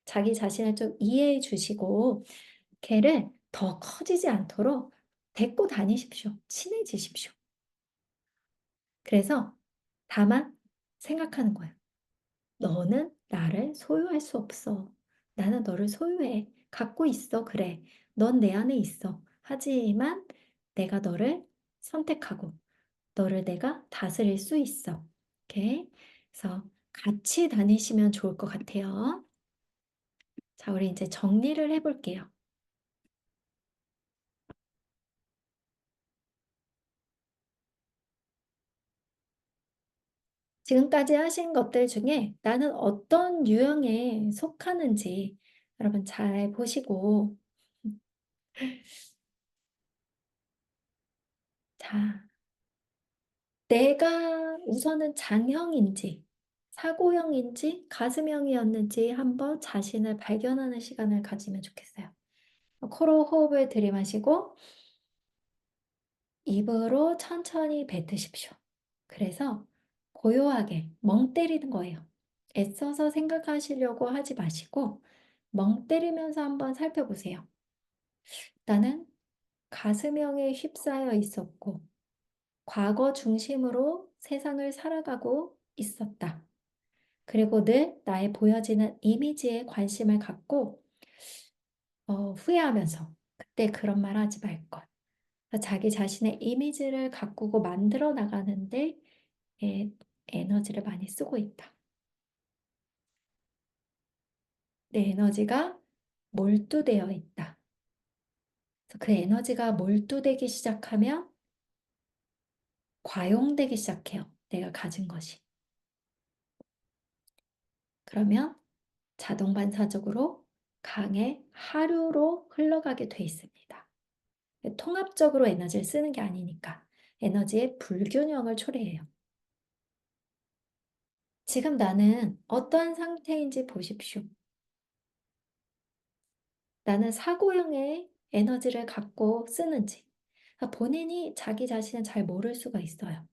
자기 자신을 좀 이해해 주시고 걔를 더 커지지 않도록 데리고 다니십시오. 친해지십시오. 그래서 다만 생각하는 거예요. 너는 나를 소유할 수 없어. 나는 너를 소유해. 갖고 있어. 그래. 넌 내 안에 있어. 하지만 내가 너를 선택하고 너를 내가 다스릴 수 있어. 오케이? 그래서 같이 다니시면 좋을 것 같아요. 자, 우리 이제 정리를 해볼게요. 지금까지 하신 것들 중에 나는 어떤 유형에 속하는지 여러분 잘 보시고, 자, 내가 우선은 장형인지, 사고형인지, 가슴형이었는지 한번 자신을 발견하는 시간을 가지면 좋겠어요. 코로 호흡을 들이마시고, 입으로 천천히 뱉으십시오. 그래서 고요하게 멍 때리는 거예요. 애써서 생각하시려고 하지 마시고, 멍 때리면서 한번 살펴보세요. 나는 가슴형에 휩싸여 있었고, 과거 중심으로 세상을 살아가고 있었다. 그리고 늘 나의 보여지는 이미지에 관심을 갖고, 후회하면서 그때 그런 말 하지 말 것. 자기 자신의 이미지를 가꾸고 만들어 나가는데 에, 에너지를 많이 쓰고 있다. 내 에너지가 몰두되어 있다. 그래서 그 에너지가 몰두되기 시작하면 과용되기 시작해요. 내가 가진 것이. 그러면 자동 반사적으로 강의 하류로 흘러가게 돼 있습니다. 통합적으로 에너지를 쓰는 게 아니니까 에너지의 불균형을 초래해요. 지금 나는 어떠한 상태인지 보십시오. 나는 사고형의 에너지를 갖고 쓰는지. 본인이 자기 자신을 잘 모를 수가 있어요.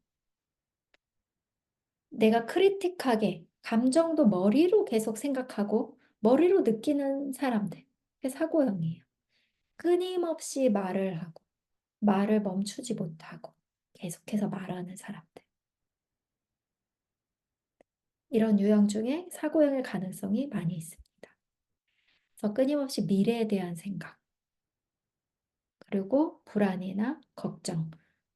내가 크리틱하게 감정도 머리로 계속 생각하고 머리로 느끼는 사람들. 그게 사고형이에요. 끊임없이 말을 하고 말을 멈추지 못하고 계속해서 말하는 사람들. 이런 유형 중에 사고형일 가능성이 많이 있습니다. 그래서 끊임없이 미래에 대한 생각, 그리고 불안이나 걱정,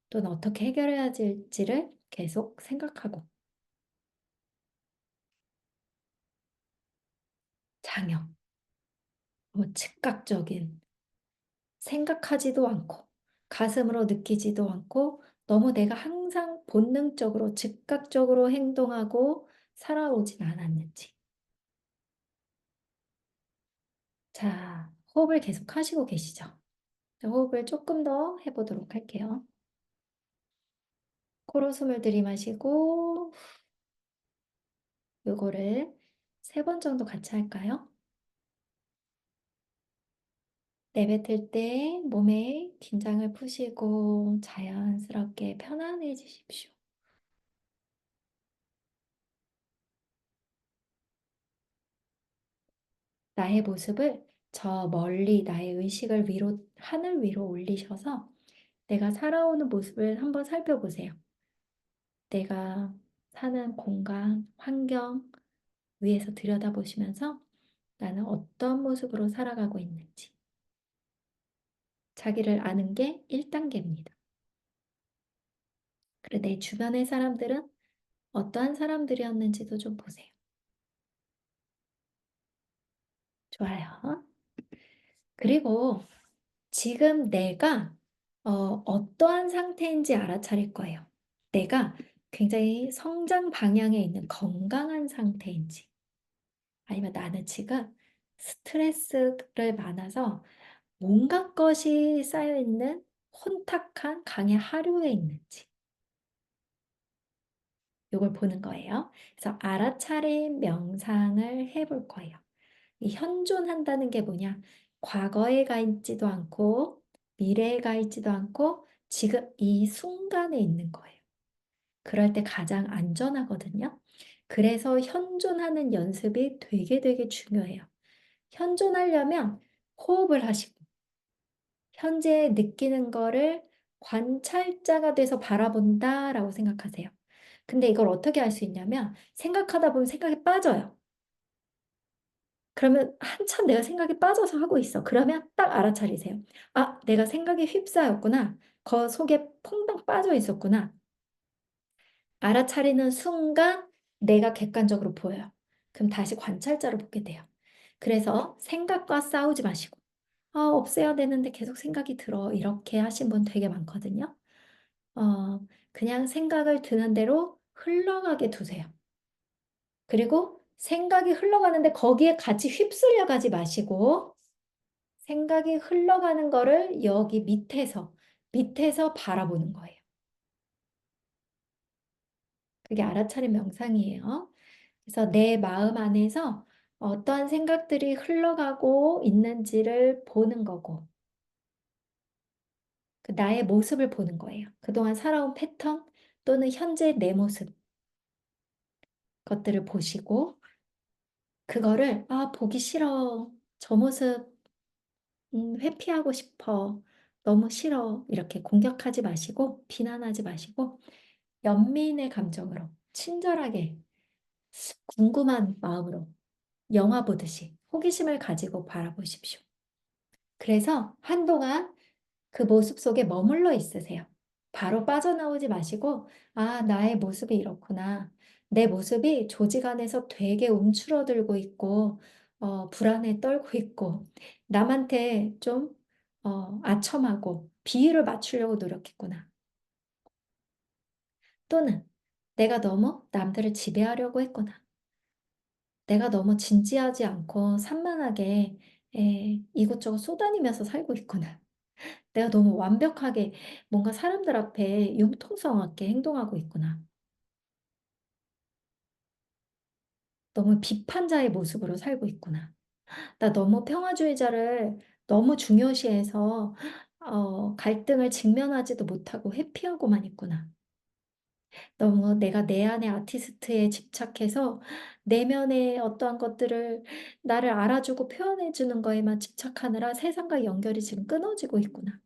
또는 어떻게 해결해야 될지를 계속 생각하고, 장형, 즉각적인, 생각하지도 않고, 가슴으로 느끼지도 않고, 너무 내가 항상 본능적으로, 즉각적으로 행동하고 살아오진 않았는지. 자, 호흡을 계속 하시고 계시죠? 호흡을 조금 더 해보도록 할게요. 코로 숨을 들이마시고, 요거를 3번 정도 같이 할까요? 내뱉을 때 몸에 긴장을 푸시고 자연스럽게 편안해지십시오. 나의 모습을 저 멀리 나의 의식을 위로, 하늘 위로 올리셔서 내가 살아오는 모습을 한번 살펴보세요. 내가 사는 공간, 환경 위에서 들여다보시면서 나는 어떤 모습으로 살아가고 있는지. 자기를 아는 게 1단계입니다. 그리고 내 주변의 사람들은 어떠한 사람들이었는지도 좀 보세요. 좋아요. 그리고 지금 내가 어떠한 상태인지 알아차릴 거예요. 내가 굉장히 성장 방향에 있는 건강한 상태인지, 아니면 나는 지금 스트레스를 많아서 온갖 것이 쌓여있는 혼탁한 강의 하류에 있는지, 이걸 보는 거예요. 그래서 알아차림 명상을 해볼 거예요. 이 현존한다는 게 뭐냐? 과거에 가 있지도 않고 미래에 가 있지도 않고 지금 이 순간에 있는 거예요. 그럴 때 가장 안전하거든요. 그래서 현존하는 연습이 되게 중요해요. 현존하려면 호흡을 하시고 현재 느끼는 거를 관찰자가 돼서 바라본다라고 생각하세요. 근데 이걸 어떻게 할 수 있냐면 생각하다 보면 생각이 빠져요. 그러면 한참 내가 생각에 빠져서 하고 있어. 그러면 딱 알아차리세요. '아 내가 생각에 휩싸였구나. 거 속에 퐁당 빠져 있었구나.' 알아차리는 순간 내가 객관적으로 보여요. 그럼 다시 관찰자로 보게 돼요. 그래서 생각과 싸우지 마시고 '아 없애야 되는데 계속 생각이 들어.' 이렇게 하신 분 되게 많거든요. 어 그냥 생각을 드는 대로 흘러가게 두세요. 그리고 생각이 흘러가는데 거기에 같이 휩쓸려 가지 마시고 생각이 흘러가는 거를 여기 밑에서 바라보는 거예요. 그게 알아차림 명상이에요. 그래서 내 마음 안에서 어떠한 생각들이 흘러가고 있는지를 보는 거고, 그 나의 모습을 보는 거예요. 그동안 살아온 패턴 또는 현재 내 모습, 것들을 보시고, 그거를, 아, 보기 싫어. 저 모습, 회피하고 싶어. 너무 싫어. 이렇게 공격하지 마시고, 비난하지 마시고, 연민의 감정으로, 친절하게, 궁금한 마음으로, 영화 보듯이 호기심을 가지고 바라보십시오. 그래서 한동안 그 모습 속에 머물러 있으세요. 바로 빠져나오지 마시고, 아, 나의 모습이 이렇구나. 내 모습이 조직 안에서 되게 움츠러들고 있고, 불안에 떨고 있고, 남한테 좀, 아첨하고, 비율을 맞추려고 노력했구나. 또는 내가 너무 남들을 지배하려고 했구나. 내가 너무 진지하지 않고 산만하게 이곳저곳 쏘다니면서 살고 있구나. 내가 너무 완벽하게 뭔가 사람들 앞에 융통성 있게 행동하고 있구나. 너무 비판자의 모습으로 살고 있구나. 나 너무 평화주의자를 너무 중요시해서 갈등을 직면하지도 못하고 회피하고만 있구나. 너무 내가 내 안의 아티스트에 집착해서 내면의 어떠한 것들을 나를 알아주고 표현해 주는 거에만 집착하느라 세상과 연결이 지금 끊어지고 있구나.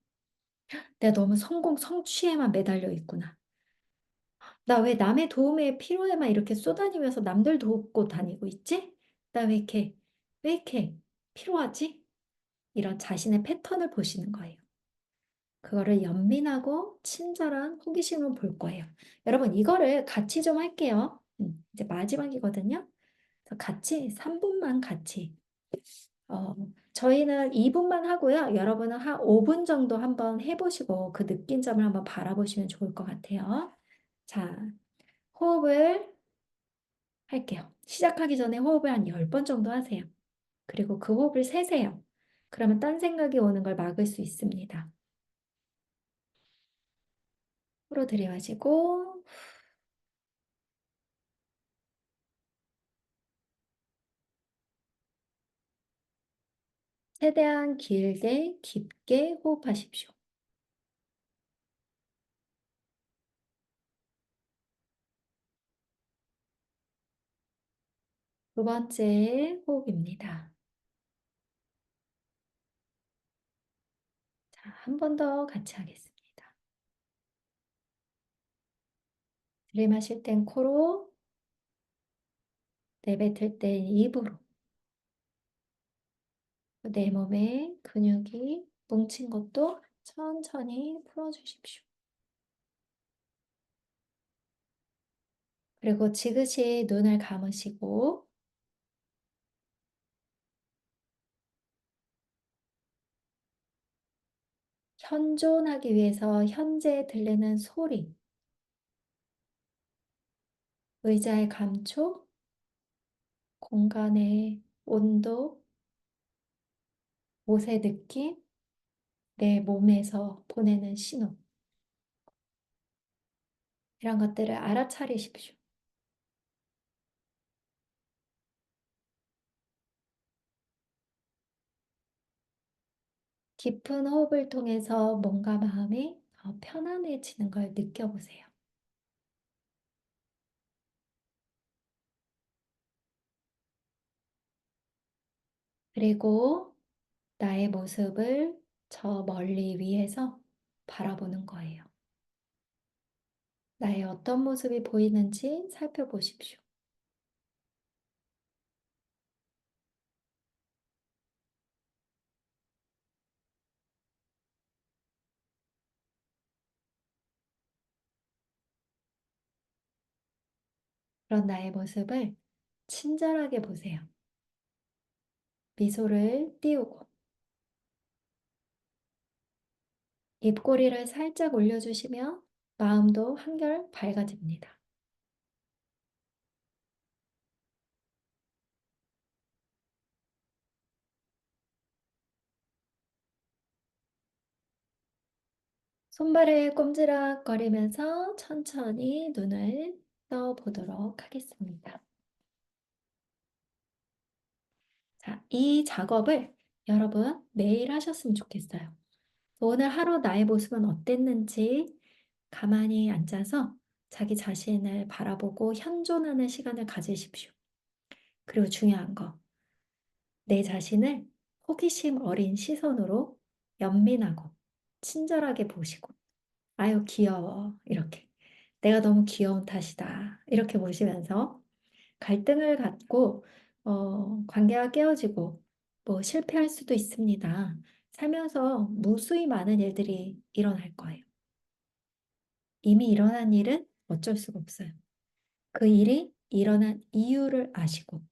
내가 너무 성공, 성취에만 매달려 있구나. 나 왜 남의 도움에 필요에만 이렇게 쏘다니면서 남들 돕고 다니고 있지? 나 왜 이렇게 필요하지? 이런 자신의 패턴을 보시는 거예요. 그거를 연민하고 친절한 호기심으로 볼 거예요. 여러분, 이거를 같이 좀 할게요. 이제 마지막이거든요. 그래서 같이 3분만 같이. 어, 저희는 2분만 하고요. 여러분은 한 5분 정도 한번 해보시고 그 느낀 점을 한번 바라보시면 좋을 것 같아요. 자, 호흡을 할게요. 시작하기 전에 호흡을 한 10번 정도 하세요. 그리고 그 호흡을 세세요. 그러면 딴 생각이 오는 걸 막을 수 있습니다. 코로 들이마시고 최대한 길게 깊게 호흡하십시오. 두 번째 호흡입니다. 자, 한 번 더 같이 하겠습니다. 들이마실 땐 코로, 내뱉을 땐 입으로. 내 몸에 근육이 뭉친 것도 천천히 풀어주십시오. 그리고 지그시 눈을 감으시고 현존하기 위해서 현재 들리는 소리, 의자의 감촉, 공간의 온도, 옷의 느낌, 내 몸에서 보내는 신호, 이런 것들을 알아차리십시오. 깊은 호흡을 통해서 몸과 마음이 더 편안해지는 걸 느껴보세요. 그리고 나의 모습을 저 멀리 위에서 바라보는 거예요. 나의 어떤 모습이 보이는지 살펴보십시오. 그런 나의 모습을 친절하게 보세요. 미소를 띄우고 입꼬리를 살짝 올려주시면 마음도 한결 밝아집니다. 손발을 꼼지락거리면서 천천히 눈을 떠보도록 하겠습니다. 자, 이 작업을 여러분 매일 하셨으면 좋겠어요. 오늘 하루 나의 모습은 어땠는지 가만히 앉아서 자기 자신을 바라보고 현존하는 시간을 가지십시오. 그리고 중요한 거, 내 자신을 호기심 어린 시선으로 연민하고 친절하게 보시고, 아유, 귀여워. 이렇게. 내가 너무 귀여운 탓이다. 이렇게 보시면서 갈등을 갖고, 관계가 깨어지고, 뭐 실패할 수도 있습니다. 살면서 무수히 많은 일들이 일어날 거예요. 이미 일어난 일은 어쩔 수가 없어요. 그 일이 일어난 이유를 아시고,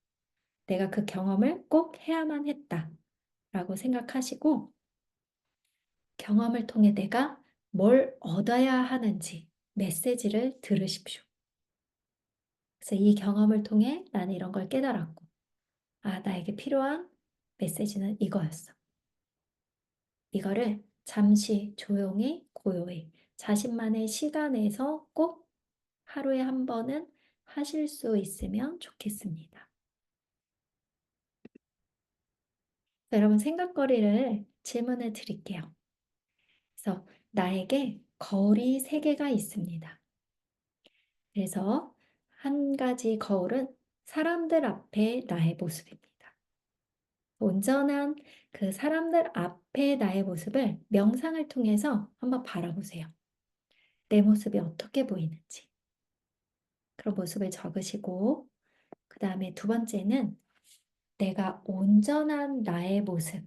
내가 그 경험을 꼭 해야만 했다라고 생각하시고, 경험을 통해 내가 뭘 얻어야 하는지 메시지를 들으십시오. 그래서 이 경험을 통해 나는 이런 걸 깨달았고, 아, 나에게 필요한 메시지는 이거였어. 이거를 잠시 조용히 고요히 자신만의 시간에서 꼭 하루에 한 번은 하실 수 있으면 좋겠습니다. 여러분 생각거리를 질문을 드릴게요. 그래서 나에게 거울이 세 개가 있습니다. 그래서 한 가지 거울은 사람들 앞에 나의 모습입니다. 온전한 그 사람들 앞에 나의 모습을 명상을 통해서 한번 바라보세요. 내 모습이 어떻게 보이는지. 그런 모습을 적으시고, 그 다음에 두 번째는 내가 온전한 나의 모습.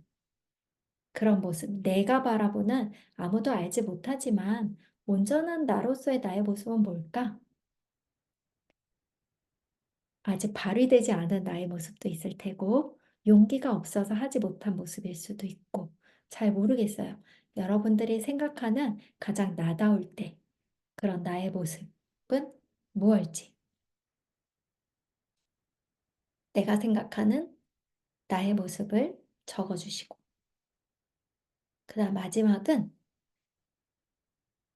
그런 모습, 내가 바라보는 아무도 알지 못하지만 온전한 나로서의 나의 모습은 뭘까? 아직 발휘되지 않은 나의 모습도 있을 테고, 용기가 없어서 하지 못한 모습일 수도 있고, 잘 모르겠어요. 여러분들이 생각하는 가장 나다울 때, 그런 나의 모습은 무엇일지. 내가 생각하는 나의 모습을 적어 주시고, 그다음 마지막은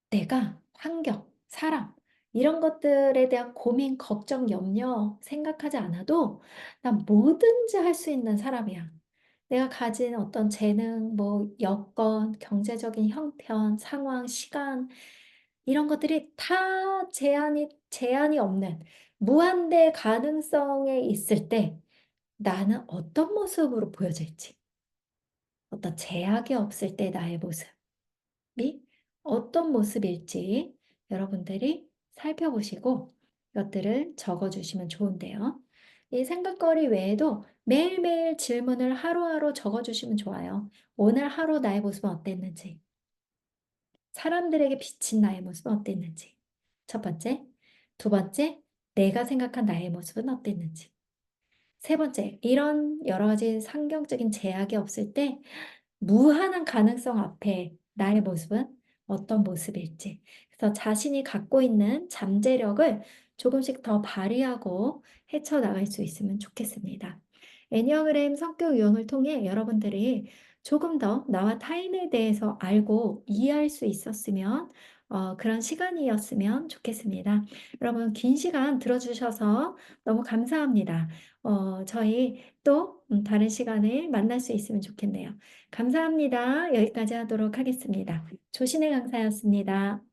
내가 환경, 사람 이런 것들에 대한 고민, 걱정, 염려 생각하지 않아도 난 뭐든지 할 수 있는 사람이야. 내가 가진 어떤 재능, 뭐 여건, 경제적인 형편, 상황, 시간 이런 것들이 다 제한이 없는 무한대 가능성에 있을 때 나는 어떤 모습으로 보여질지, 어떤 제약이 없을 때 나의 모습 이 어떤 모습일지 여러분들이 살펴보시고 이것들을 적어 주시면 좋은데요. 이 생각거리 외에도 매일매일 질문을 하루하루 적어 주시면 좋아요. 오늘 하루 나의 모습은 어땠는지, 사람들에게 비친 나의 모습은 어땠는지. 첫 번째. 두 번째, 내가 생각한 나의 모습은 어땠는지. 세 번째, 이런 여러 가지 환경적인 제약이 없을 때 무한한 가능성 앞에 나의 모습은 어떤 모습일지. 그래서 자신이 갖고 있는 잠재력을 조금씩 더 발휘하고 헤쳐나갈 수 있으면 좋겠습니다. 애니어그램 성격 유형을 통해 여러분들이 조금 더 나와 타인에 대해서 알고 이해할 수 있었으면 그런 시간이었으면 좋겠습니다. 여러분 긴 시간 들어주셔서 너무 감사합니다. 저희 또 다른 시간에 만날 수 있으면 좋겠네요. 감사합니다. 여기까지 하도록 하겠습니다. 조신의 강사였습니다.